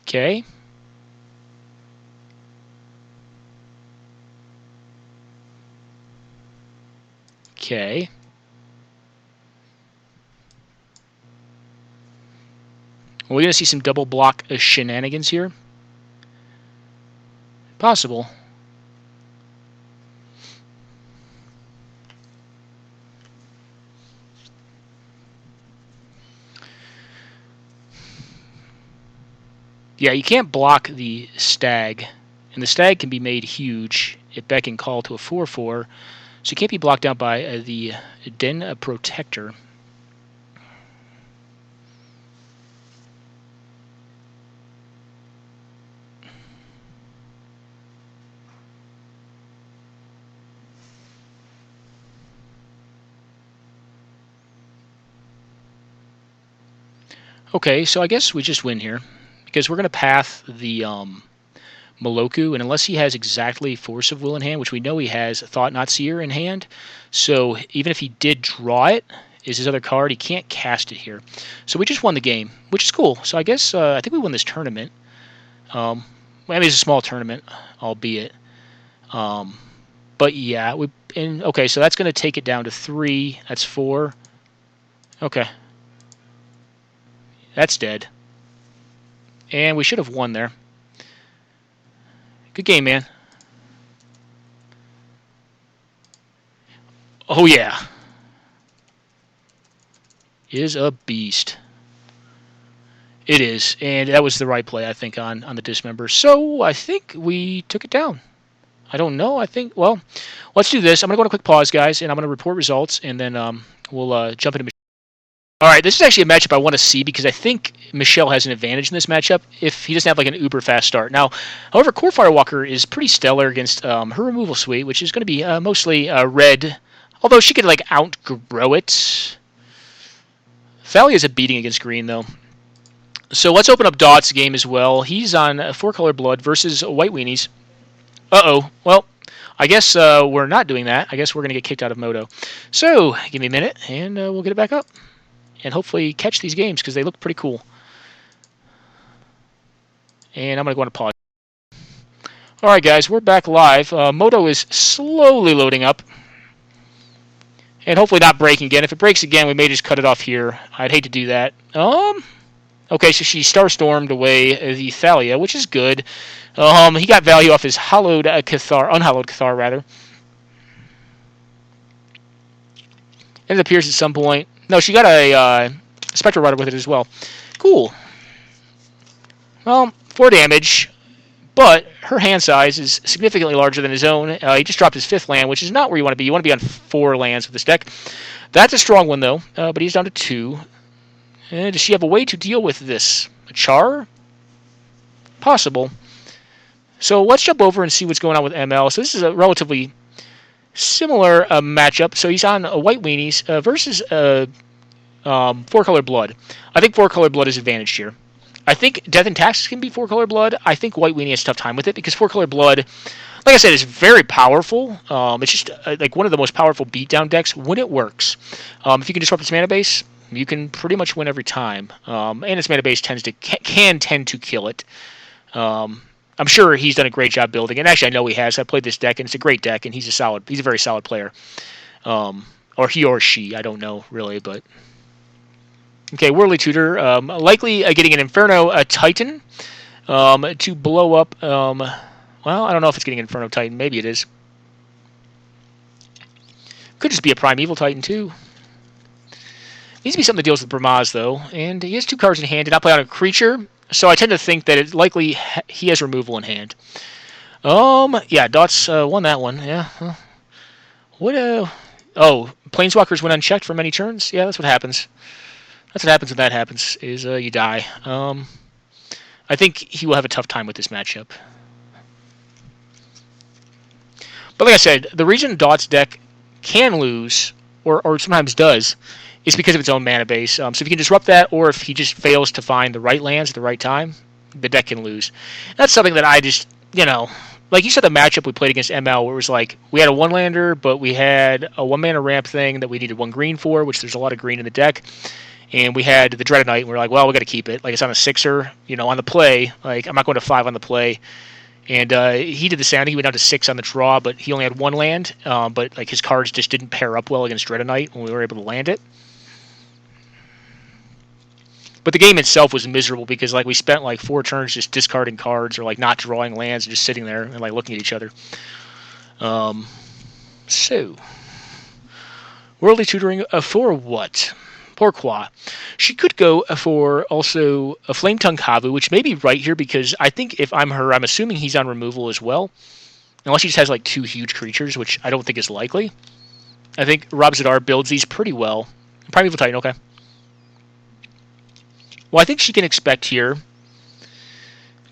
Okay. Okay. Are we going to see some double block shenanigans here? Possible. Yeah, you can't block the Stag, and the Stag can be made huge at beck and call to a 4/4, so it can't be blocked out by the Den Protector. Okay, so I guess we just win here, because we're going to path the Moloku, and unless he has exactly Force of Will in hand, which we know he has Thought Not Seer in hand, so even if he did draw it, is his other card, he can't cast it here. So we just won the game, which is cool. So I guess I think we won this tournament. I mean, it's a small tournament, albeit. But yeah, okay, so that's going to take it down to 3. That's 4. Okay. That's dead. And we should have won there. Good game, man. Oh, yeah. Is a beast. It is. And that was the right play, I think, on the Dismember. So I think we took it down. I don't know. I think, well, let's do this. I'm going to go on a quick pause, guys, and I'm going to report results, and then we'll jump into... All right, this is actually a matchup I want to see because I think Michelle has an advantage in this matchup if he doesn't have like an uber fast start. Now, however, Core Firewalker is pretty stellar against her removal suite, which is going to be mostly red Although she could, like, outgrow it. Thalia's a beating against green, though. So let's open up Dot's game as well. He's on 4-color blood versus white weenies. Uh-oh. Well, I guess we're not doing that. I guess we're going to get kicked out of Moto. So, give me a minute, and we'll get it back up. And hopefully catch these games, because they look pretty cool. And I'm going to go on a pause. Alright, guys, we're back live. Moto is slowly loading up. And hopefully not breaking again. If it breaks again, we may just cut it off here. I'd hate to do that. Okay, so she Starstormed away the Thalia, which is good. He got value off his unhallowed Cathar, rather. And it appears at some point. No, she got a Spectral Rider with it as well. Cool. Well, 4 damage, but her hand size is significantly larger than his own. He just dropped his 5th land, which is not where you want to be. You want to be on 4 lands with this deck. That's a strong one, though, but he's down to 2. And does she have a way to deal with this? A Char? Possible. So let's jump over and see what's going on with ML. So this is a relatively similar matchup. So he's on white weenies versus 4-color blood. I think 4-color blood is advantaged here. I think Death and Taxes can be 4-color blood. I think white weenie has a tough time with it because 4-color blood, like I said, is very powerful. It's just like one of the most powerful beatdown decks when it works. If you can disrupt its mana base, you can pretty much win every time. And its mana base can tend to kill it. I'm sure he's done a great job building, and actually I know he has. I played this deck, and it's a great deck, and he's a very solid player. Or he or she, I don't know really, but okay, Whirly Tutor, likely getting an Inferno Titan to blow up. Well, I don't know if it's getting Inferno Titan. Maybe it is. Could just be a Primeval Titan too. Needs to be something that deals with Bramaz, though. And he has 2 cards in hand. Did not play on a creature, so I tend to think that it's likely he has removal in hand. Yeah, Dots won that one. Yeah. What? Oh, Planeswalkers went unchecked for many turns. Yeah, that's what happens. That's what happens when that happens. Is you die. I think he will have a tough time with this matchup. But like I said, the reason Dot's deck can lose, or sometimes does, is because of its own mana base. So if you can disrupt that, or if he just fails to find the right lands at the right time, the deck can lose. That's something that I just, like you said, the matchup we played against ML, where it was like, we had a 1-lander, but we had a 1-mana ramp thing that we needed 1 green for, which there's a lot of green in the deck. And we had the Dread Knight, and we were like, well, we got to keep it. Like, it's on a 6-er, on the play. Like, I'm not going to 5 on the play. And he did the same. I think he went down to 6 on the draw, but he only had 1 land. But like his cards just didn't pair up well against Dread Knight when we were able to land it. But the game itself was miserable because like we spent like 4 turns just discarding cards or like not drawing lands and just sitting there and like looking at each other. So, Worldly Tutoring for what? Pourquoi? She could go for also a Flame Tongue Kavu, which may be right here because I think if I'm her, I'm assuming he's on removal as well. Unless he just has like 2 huge creatures, which I don't think is likely. I think Rob Zadar builds these pretty well. Primeval Titan, okay. Well, I think she can expect here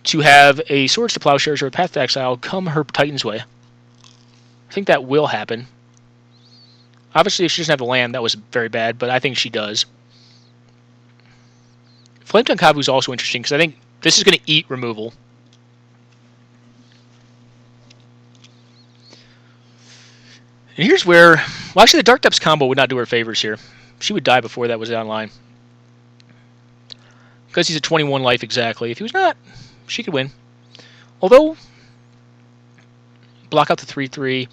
to have a Swords to Plowshares or a Path to Exile come her Titan's way. I think that will happen. Obviously, if she doesn't have the land, that was very bad, but I think she does. Flame Tongue Kavu is also interesting because I think this is going to eat removal. And here's where... Well, actually, the Dark Depths combo would not do her favors here. She would die before that was online. Because he's at 21 life exactly. If he was not, she could win. Although, block out the 3/3,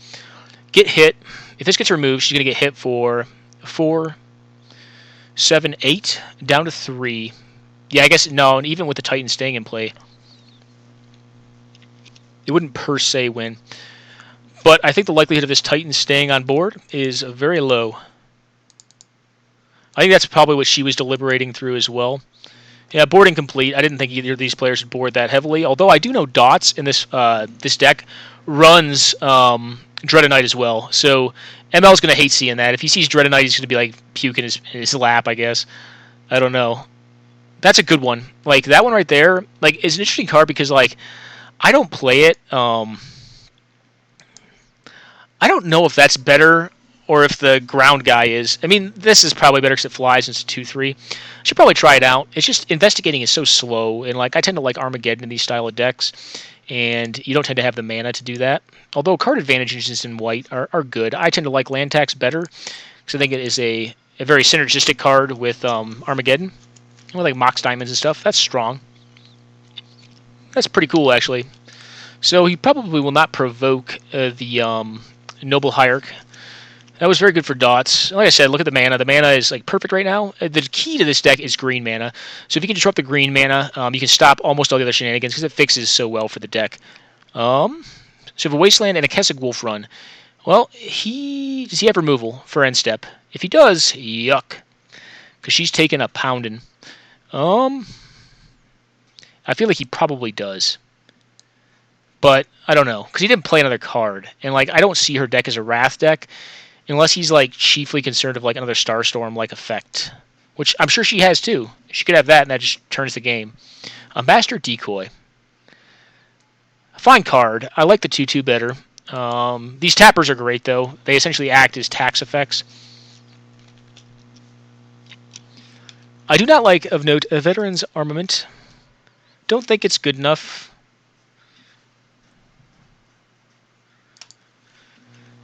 get hit. If this gets removed, she's going to get hit for 4, 7, 8, down to 3. Yeah, I guess, no, and even with the Titan staying in play, it wouldn't per se win. But I think the likelihood of this Titan staying on board is very low. I think that's probably what she was deliberating through as well. Yeah, boarding complete. I didn't think either of these players would board that heavily. Although I do know Dots in this this deck runs Dread Knight as well. So ML's going to hate seeing that. If he sees Dread Knight, he's going to be like puking in his lap, I guess. I don't know. That's a good one. Like that one right there, like is an interesting card because like I don't play it. I don't know if that's better or if the ground guy is. I mean, this is probably better because it flies and it's 2/3. Should probably try it out. It's just investigating is so slow, and like I tend to like Armageddon in these style of decks, and you don't tend to have the mana to do that. Although card advantages in white are good. I tend to like land tax better because I think it is a very synergistic card with Armageddon. With like Mox Diamonds and stuff. That's strong. That's pretty cool, actually. So he probably will not provoke the Noble Hierarch. That was very good for dots. Like I said, look at the mana. The mana is like perfect right now. The key to this deck is green mana. So if you can disrupt the green mana, you can stop almost all the other shenanigans because it fixes so well for the deck. So if a Wasteland and a Kessig Wolf run, well, does he have removal for end step? If he does, yuck, because she's taking a pounding. I feel like he probably does. But I don't know, because he didn't play another card. And like I don't see her deck as a Wrath deck, unless he's like chiefly concerned of like another Starstorm-like effect. Which I'm sure she has too. She could have that, and that just turns the game. A Master Decoy. A fine card. I like the 2/2 better. These tappers are great, though. They essentially act as tax effects. I do not like, of note, a Veteran's Armament. Don't think it's good enough.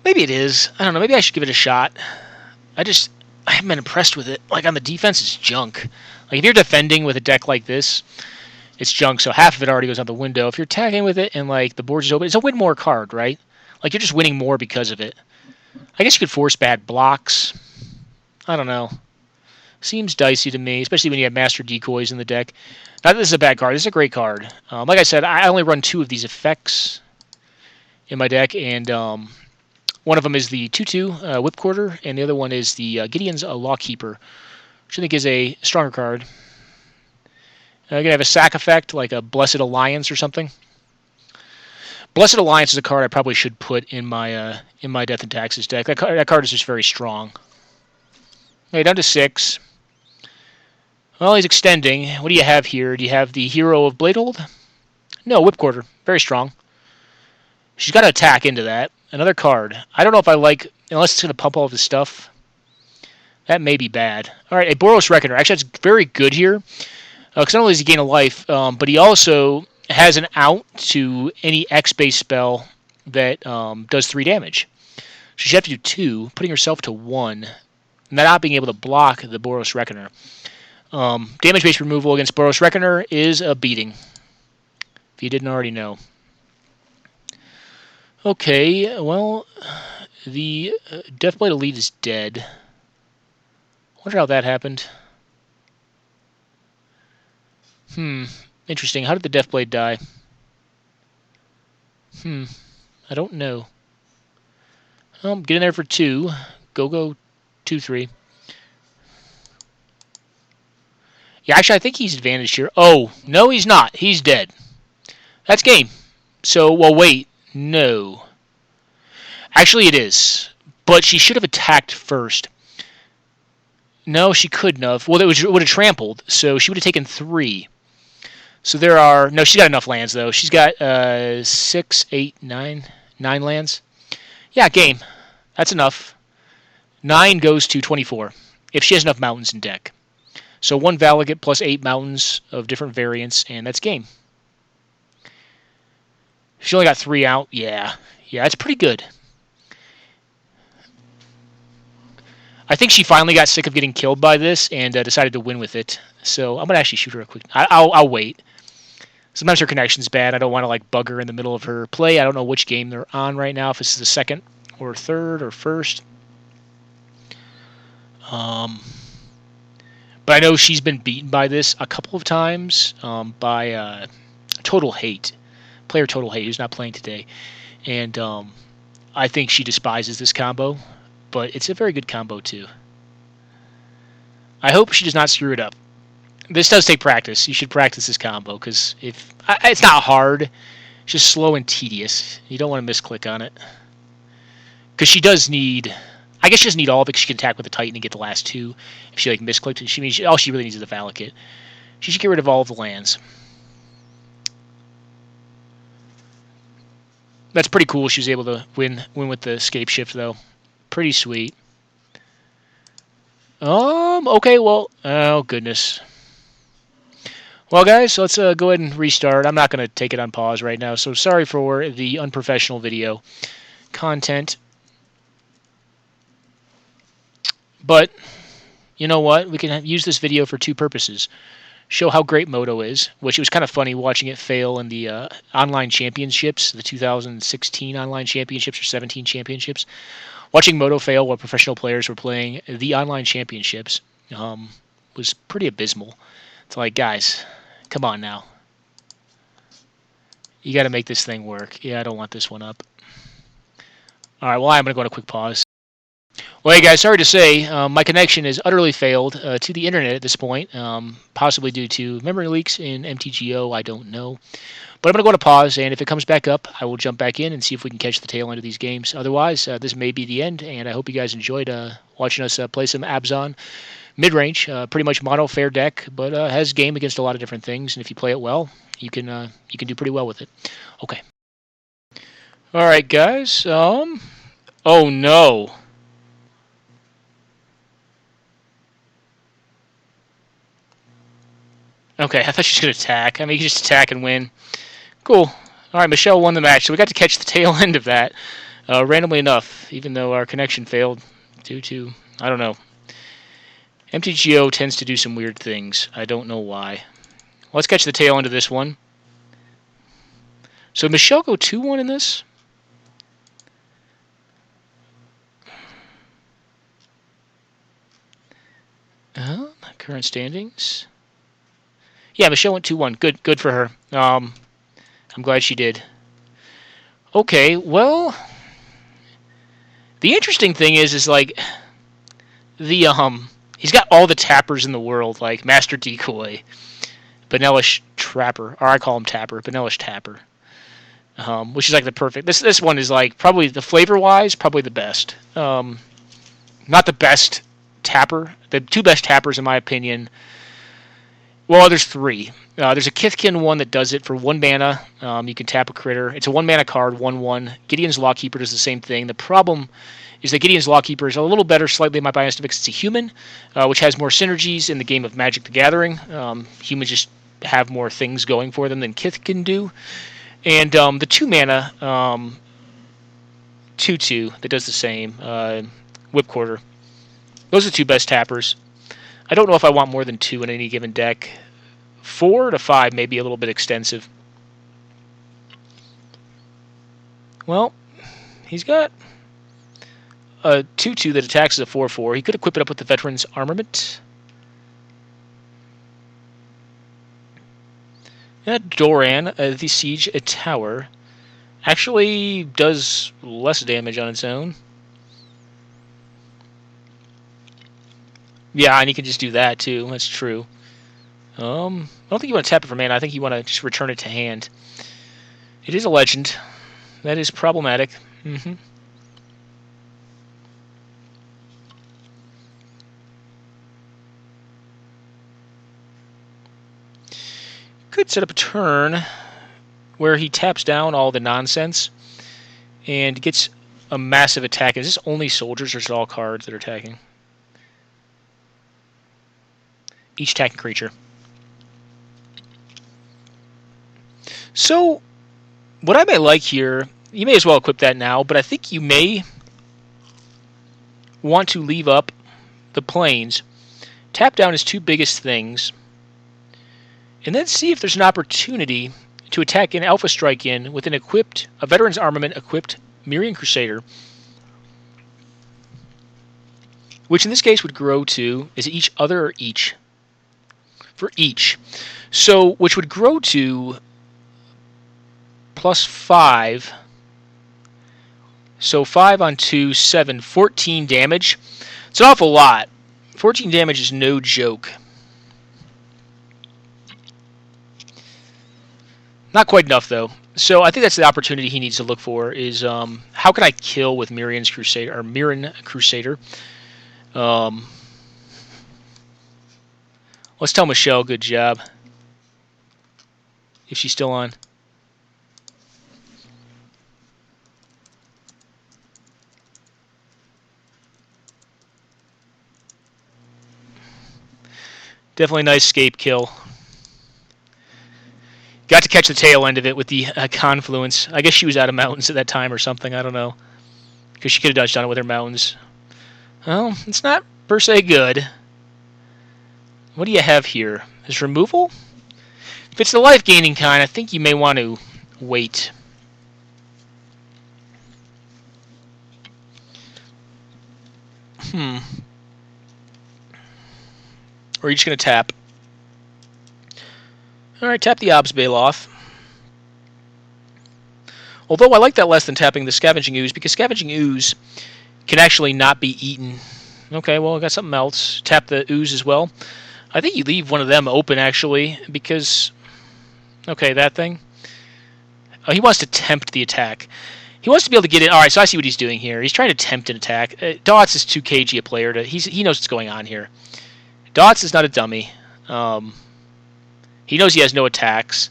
Maybe it is. I don't know. Maybe I should give it a shot. I haven't been impressed with it. Like, on the defense, it's junk. Like, if you're defending with a deck like this, it's junk, so half of it already goes out the window. If you're attacking with it and, like, the board's open, it's a win more card, right? Like, you're just winning more because of it. I guess you could force bad blocks. I don't know. Seems dicey to me, especially when you have Master Decoys in the deck. Not that this is a bad card. This is a great card. Like I said, I only run 2 of these effects in my deck, and one of them is the 2/2 Whipquarter, and the other one is the Gideon's Lawkeeper, which I think is a stronger card. You're going to have a sack effect, like a Blessed Alliance or something. Blessed Alliance is a card I probably should put in my Death and Taxes deck. That card is just very strong. Okay, down to 6. Well, he's extending. What do you have here? Do you have the Hero of Bladehold? No, Whipquarter. Very strong. She's got to attack into that. Another card. I don't know if I like, unless it's going to pump all of his stuff. That may be bad. All right, a Boros Reckoner. Actually, that's very good here. Because not only does he gain a life, but he also has an out to any X-based spell that does 3 damage. So she has to do 2, putting herself to 1, not being able to block the Boros Reckoner. Damage-based removal against Boros Reckoner is a beating, if you didn't already know. Okay, well, the Deathblade Elite is dead. Wonder how that happened. Interesting. How did the Deathblade die? I don't know. Get in there for 2. Go 2/3. Yeah, actually, I think he's advantaged here. Oh, no, he's not. He's dead. That's game. So, well, wait. No. Actually, it is. But she should have attacked first. No, she couldn't have. Well, it would have trampled, so she would have taken 3. So there are... No, she's got enough lands, though. She's got 6, 8, 9 lands. Yeah, game. That's enough. 9 goes to 24, if she has enough mountains in deck. So 1 Valakut plus 8 mountains of different variants, and that's game. She only got 3 out. Yeah, that's pretty good. I think she finally got sick of getting killed by this and decided to win with it. So I'm going to actually shoot her a quick... I'll wait. Sometimes her connection's bad. I don't want to like bug her in the middle of her play. I don't know which game they're on right now, if this is the second or third or first. But I know she's been beaten by this a couple of times by Total Hate. Player Total Hate, who's not playing today. And I think she despises this combo. But it's a very good combo, too. I hope she does not screw it up. This does take practice. You should practice this combo, because it's not hard. It's just slow and tedious. You don't want to misclick on it. Because she does need... I guess she doesn't need all of it, because she can attack with the Titan and get the last 2. If she like misclicked, all she really needs is the Valakut. She should get rid of all of the lands. That's pretty cool. She was able to win with the Scape Shift, though. Pretty sweet. Okay, well, oh, goodness. Well, guys, let's go ahead and restart. I'm not going to take it on pause right now, so sorry for the unprofessional video content. But, you know what? We can use this video for two purposes. Show how great Moto is, which it was kind of funny watching it fail in the online championships, the 2016 online championships or 17 championships. Watching Moto fail while professional players were playing the online championships was pretty abysmal. It's like, guys, come on now. You got to make this thing work. Yeah, I don't want this one up. All right, well, I'm going to go on a quick pause. Well, hey guys, sorry to say, my connection has utterly failed to the internet at this point, possibly due to memory leaks in MTGO, I don't know. But I'm going to go to pause, and if it comes back up, I will jump back in and see if we can catch the tail end of these games. Otherwise, this may be the end, and I hope you guys enjoyed watching us play some Abzan Midrange. Pretty much mono fair deck, but has game against a lot of different things, and if you play it well, you can do pretty well with it. Okay. All right, guys. Oh no. Okay, I thought she was going to attack. I mean, you can just attack and win. Cool. All right, Michelle won the match, so we got to catch the tail end of that. Randomly enough, even though our connection failed due to, I don't know. MTGO tends to do some weird things. I don't know why. Let's catch the tail end of this one. So did Michelle go 2-1 in this? Current standings. Yeah, Michelle went 2-1. Good for her. I'm glad she did. Okay, well, the interesting thing is like the he's got all the tappers in the world, like Master Decoy, Benelish Trapper, or I call him Tapper, Benelish Tapper, which is like the perfect. This one is like probably the flavor wise, probably the best. Not the best tapper. The two best tappers, in my opinion. Well, there's three. There's a Kithkin one that does it for 1 mana. You can tap a critter. It's a 1 mana card, 1/1. Gideon's Lawkeeper does the same thing. The problem is that Gideon's Lawkeeper is a little better slightly in my bias because it's a human, which has more synergies in the game of Magic the Gathering. Humans just have more things going for them than Kithkin do. And the 2 mana 2/2 that does the same. Whipquarter. Those are the two best tappers. I don't know if I want more than 2 in any given deck. 4 to 5 may be a little bit extensive. Well, he's got a 2/2 that attacks as a 4/4. He could equip it up with the Veteran's Armament. That Doran, the Siege a Tower, actually does less damage on its own. Yeah, and he can just do that too. That's true. I don't think you want to tap it for mana. I think you want to just return it to hand. It is a legend. That is problematic. Could set up a turn where he taps down all the nonsense and gets a massive attack. Is this only soldiers or is it all cards that are attacking? Each attacking creature. So, what I may like here, you may as well equip that now, but I think you may want to leave up the planes, tap down his 2 biggest things, and then see if there's an opportunity to attack an Alpha Strike in with a Veteran's Armament equipped Myrian Crusader, which in this case would grow to, is it each other or each? For each. So, which would grow to +5. So 5 on 2, 7, 14 damage. It's an awful lot. 14 damage is no joke. Not quite enough, though. So I think that's the opportunity he needs to look for is how can I kill with Myrian Crusader? Let's tell Michelle good job. If she's still on. Definitely a nice escape kill. Got to catch the tail end of it with the confluence. I guess she was out of mountains at that time or something. I don't know. Because she could have dodged on it with her mountains. Well, it's not per se good. What do you have here? Is removal? If it's the life-gaining kind, I think you may want to wait. Or are you just going to tap? Alright, tap the Abzan off. Although I like that less than tapping the Scavenging Ooze, because Scavenging Ooze can actually not be eaten. Okay, well, I got something else. Tap the Ooze as well. I think you leave one of them open, actually, because... Okay, that thing. Oh, he wants to tempt the attack. He wants to be able to get in. Alright, so I see what he's doing here. He's trying to tempt an attack. Dots is too cagey a player. He knows what's going on here. Dots is not a dummy. He knows he has no attacks.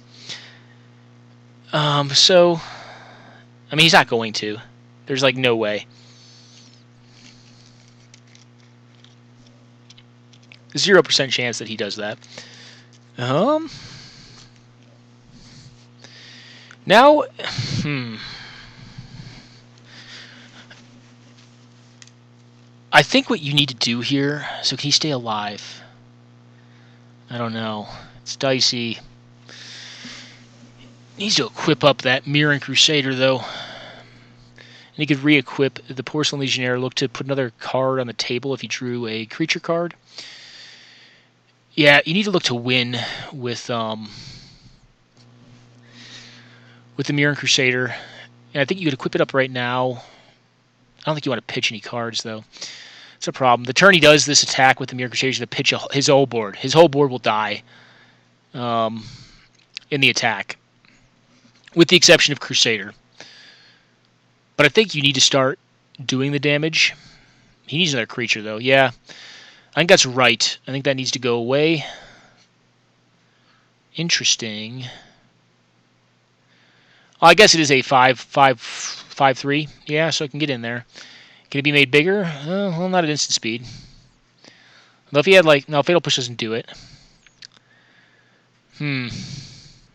So... I mean, he's not going to. There's, like, no way. 0% chance that he does that. Now, I think what you need to do here... So can he stay alive? I don't know. It's dicey. Needs to equip up that Mirren Crusader, though. And he could re-equip the Porcelain Legionnaire. Look to put another card on the table if he drew a creature card. Yeah, you need to look to win with the Mirren Crusader. And I think you could equip it up right now. I don't think you want to pitch any cards, though. It's a problem. The turn he does this attack with the Mirren Crusader to pitch his whole board. His whole board will die in the attack. With the exception of Crusader. But I think you need to start doing the damage. He needs another creature, though. Yeah. I think that's right. I think that needs to go away. Interesting. Oh, I guess it is a 5/3. Yeah, so I can get in there. Can it be made bigger? Well, not at instant speed. Although if he had, like... No, Fatal Push doesn't do it. Maybe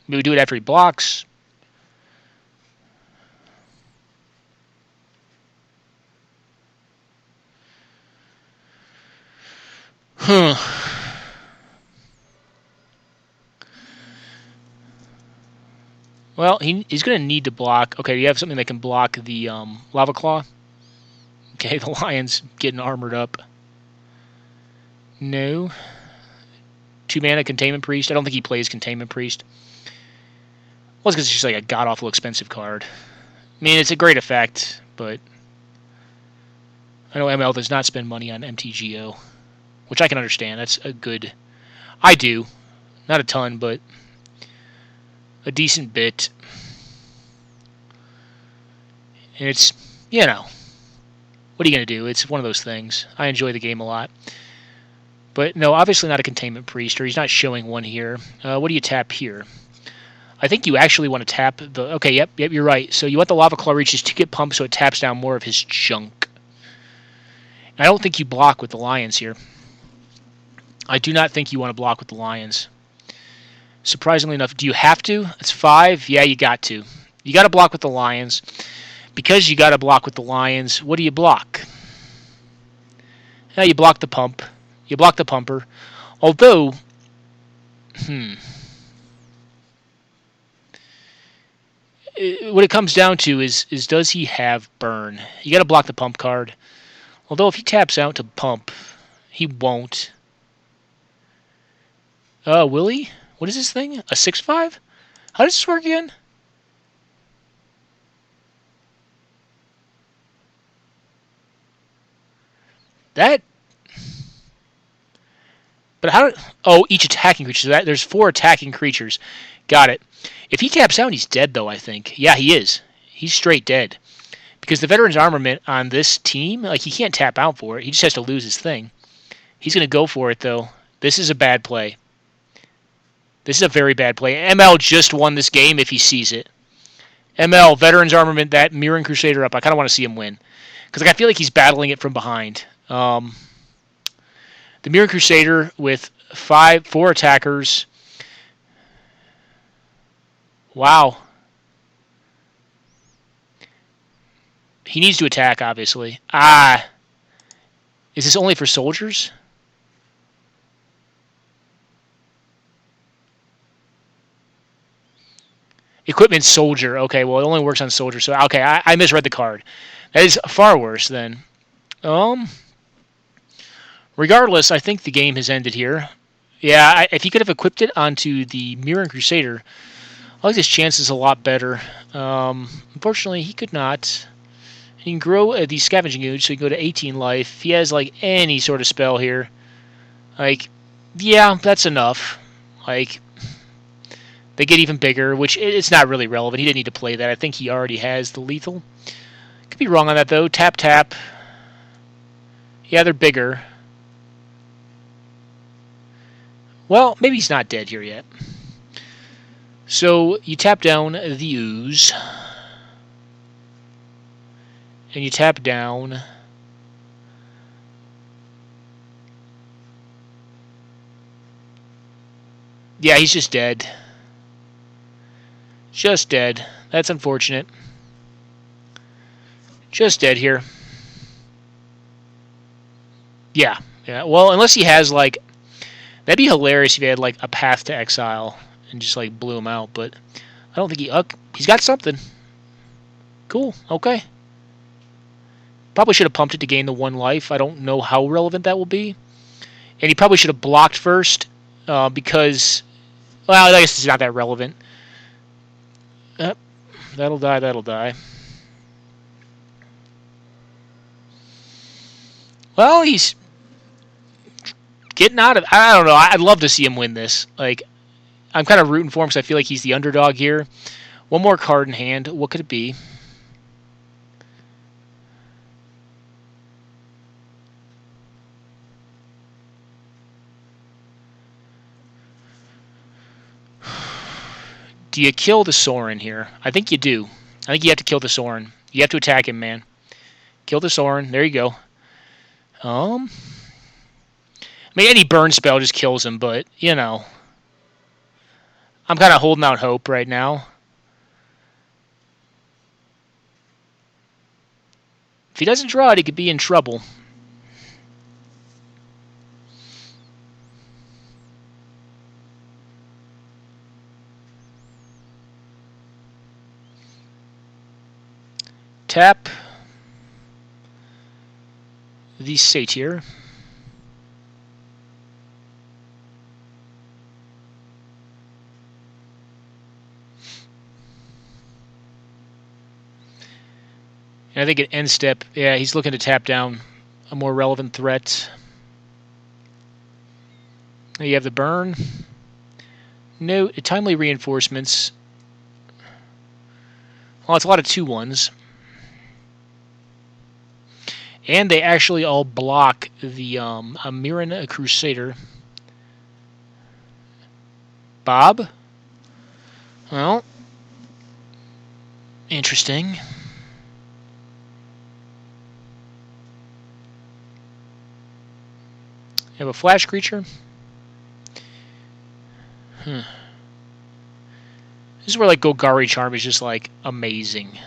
we do it after he blocks. Well, he's going to need to block. Okay, you have something that can block the Lava Claw. Okay, the Lion's getting armored up. No. 2-mana Containment Priest. I don't think he plays Containment Priest. Well, it's because it's just like a god-awful expensive card. I mean, it's a great effect, but... I know ML does not spend money on MTGO. Which I can understand. That's a good... I do. Not a ton, but... a decent bit. And it's... You know... What are you going to do? It's one of those things. I enjoy the game a lot. But, no, obviously not a Containment Priest, or he's not showing one here. What do you tap here? I think you actually want to tap the... Okay, yep, you're right. So you want the Lava Claw Reaches to get pumped so it taps down more of his junk. I don't think you block with the Lions here. I do not think you want to block with the Lions. Surprisingly enough, do you have to? It's 5? Yeah, you got to. You got to block with the Lions. Because you got to block with the Lions, what do you block? Yeah, you block the pump. You block the pumper. Although, what it comes down to is does he have burn? You got to block the pump card. Although if he taps out to pump, he won't. Will he? What is this thing? A 6/5? How does this work again? That... But how... Oh, each attacking creature. So there's 4 attacking creatures. Got it. If he taps out, he's dead, though, I think. Yeah, he is. He's straight dead. Because the Veteran's Armament on this team, like, he can't tap out for it. He just has to lose his thing. He's going to go for it, though. This is a bad play. This is a very bad play. ML just won this game if he sees it. ML, Veteran's Armament, that Mirren Crusader up. I kind of want to see him win. Because like, I feel like he's battling it from behind. The Mirror Crusader with 4 attackers. Wow. He needs to attack, obviously. Ah. Is this only for soldiers? Equipment soldier. Okay, well, it only works on soldiers. So, okay, I misread the card. That is far worse, then. Regardless, I think the game has ended here. Yeah, if he could have equipped it onto the Mirror Crusader, I like his chances a lot better. Unfortunately, he could not. He can grow these scavenging ooze, so he can go to 18 life. If he has, like, any sort of spell here, like, yeah, that's enough. Like, they get even bigger, which it's not really relevant. He didn't need to play that. I think he already has the lethal. Could be wrong on that, though. Tap, tap. Yeah, they're bigger. Well, maybe he's not dead here yet. So, you tap down the ooze. And you tap down. Yeah, he's just dead. Just dead. That's unfortunate. Just dead here. Yeah. Yeah. Well, unless he has, like... That'd be hilarious if he had, like, a path to exile and just, like, blew him out. But I don't think he... he's got something. Cool. Okay. Probably should have pumped it to gain the 1 life. I don't know how relevant that will be. And he probably should have blocked first because... Well, I guess it's not that relevant. That'll die, that'll die. Well, he's getting out of... I don't know. I'd love to see him win this. Like, I'm kind of rooting for him because I feel like he's the underdog here. One more card in hand. What could it be? Do you kill the Sorin here? I think you do. I think you have to kill the Sorin. You have to attack him, man. Kill the Sorin. There you go. I mean, any burn spell just kills him, but, you know. I'm kind of holding out hope right now. If he doesn't draw it, he could be in trouble. Tap the Satyr. And I think at end step, yeah, he's looking to tap down a more relevant threat. You have the burn. No, timely reinforcements. Well, it's a lot of 2/1s. And they actually all block the Amiran Crusader. Bob? Well, interesting. You have a flash creature. This is where, like, Golgari Charm is just, like, amazing.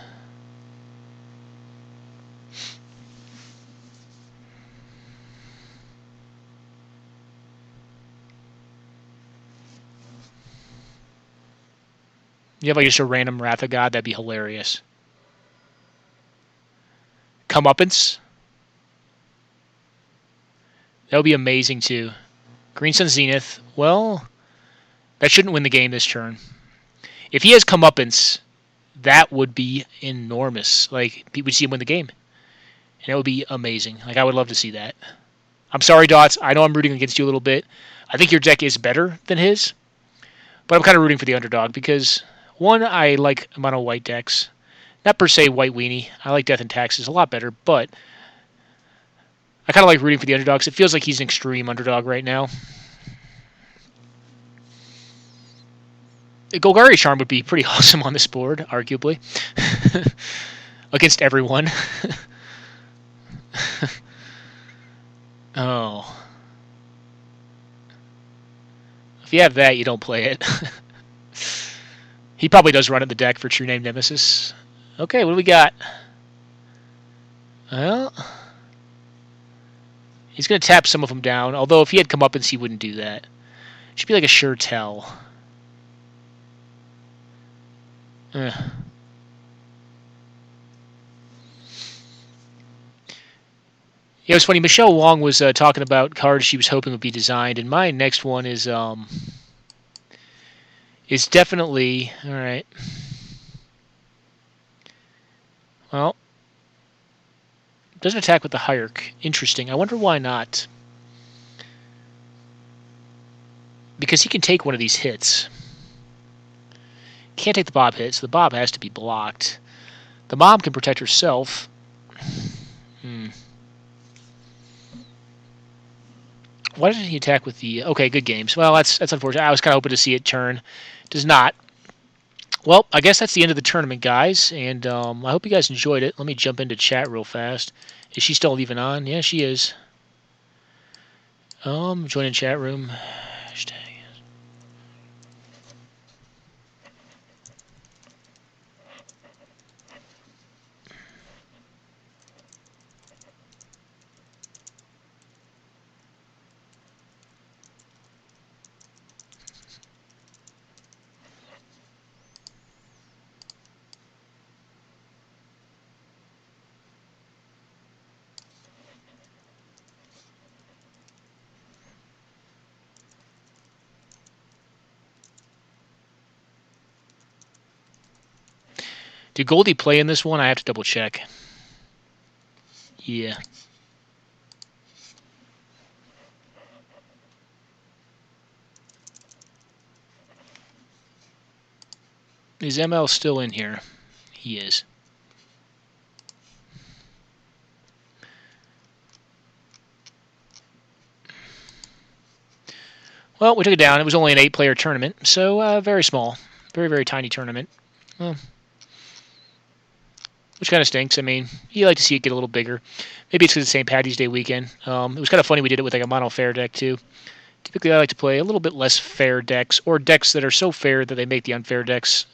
You have, like, just a random Wrath of God, that'd be hilarious. Comeuppance. That would be amazing, too. Green Sun Zenith. Well, that shouldn't win the game this turn. If he has Comeuppance, that would be enormous. Like, we'd see him win the game. And that would be amazing. Like, I would love to see that. I'm sorry, Dots. I know I'm rooting against you a little bit. I think your deck is better than his. But I'm kind of rooting for the underdog because, one, I like mono white decks. Not per se white weenie. I like Death and Taxes a lot better, but I kind of like rooting for the underdogs. It feels like he's an extreme underdog right now. Golgari Charm would be pretty awesome on this board, arguably. Against everyone. Oh. If you have that, you don't play it. He probably does run in the deck for True Name Nemesis. Okay, what do we got? Well, he's going to tap some of them down, although if he had come up, he wouldn't do that. It should be like a sure tell. Eh. Yeah, it was funny. Michelle Wong was talking about cards she was hoping would be designed, and my next one is definitely all right. Well, doesn't attack with the hierarch. Interesting. I wonder why not. Because he can take one of these hits. Can't take the Bob hit, so the Bob has to be blocked. The mom can protect herself. Why didn't he attack with the... Okay, good games. Well, that's unfortunate. I was kind of hoping to see it turn. Does not. Well, I guess that's the end of the tournament, guys. And I hope you guys enjoyed it. Let me jump into chat real fast. Is she still even on? Yeah, she is. Joining chat room. Hashtag. Did Goldie play in this one? I have to double check. Yeah. Is ML still in here? He is. Well, we took it down. It was only an 8-player tournament, so very small. Very, very tiny tournament. Well, which kind of stinks. I mean, you like to see it get a little bigger. Maybe it's because it's St. Patty's Day weekend. It was kind of funny we did it with like a mono fair deck too. Typically, I like to play a little bit less fair decks, or decks that are so fair that they make the unfair decks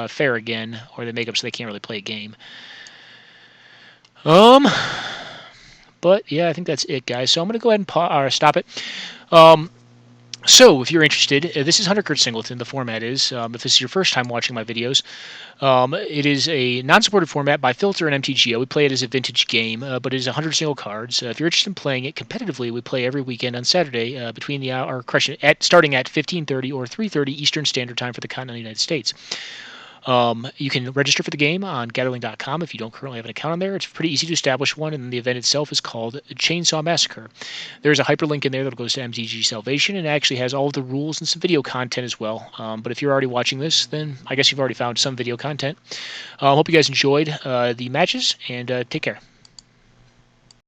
fair again, or they make them so they can't really play a game. But yeah, I think that's it, guys. So I'm gonna go ahead and stop it. So, if you're interested, this is Hunter Kurt Singleton. The format is, if this is your first time watching my videos, it is a non-supported format by Filter and MTGO. We play it as a vintage game, but it is 100 single cards. If you're interested in playing it competitively, we play every weekend on Saturday between the hour, starting at 15:30 or 3:30 Eastern Standard Time for the continental United States. You can register for the game on Gatherling.com if you don't currently have an account on there. It's pretty easy to establish one, and the event itself is called Chainsaw Massacre. There's a hyperlink in there that goes to MTG Salvation, and it actually has all of the rules and some video content as well. But if you're already watching this, then I guess you've already found some video content. I hope you guys enjoyed the matches, and take care.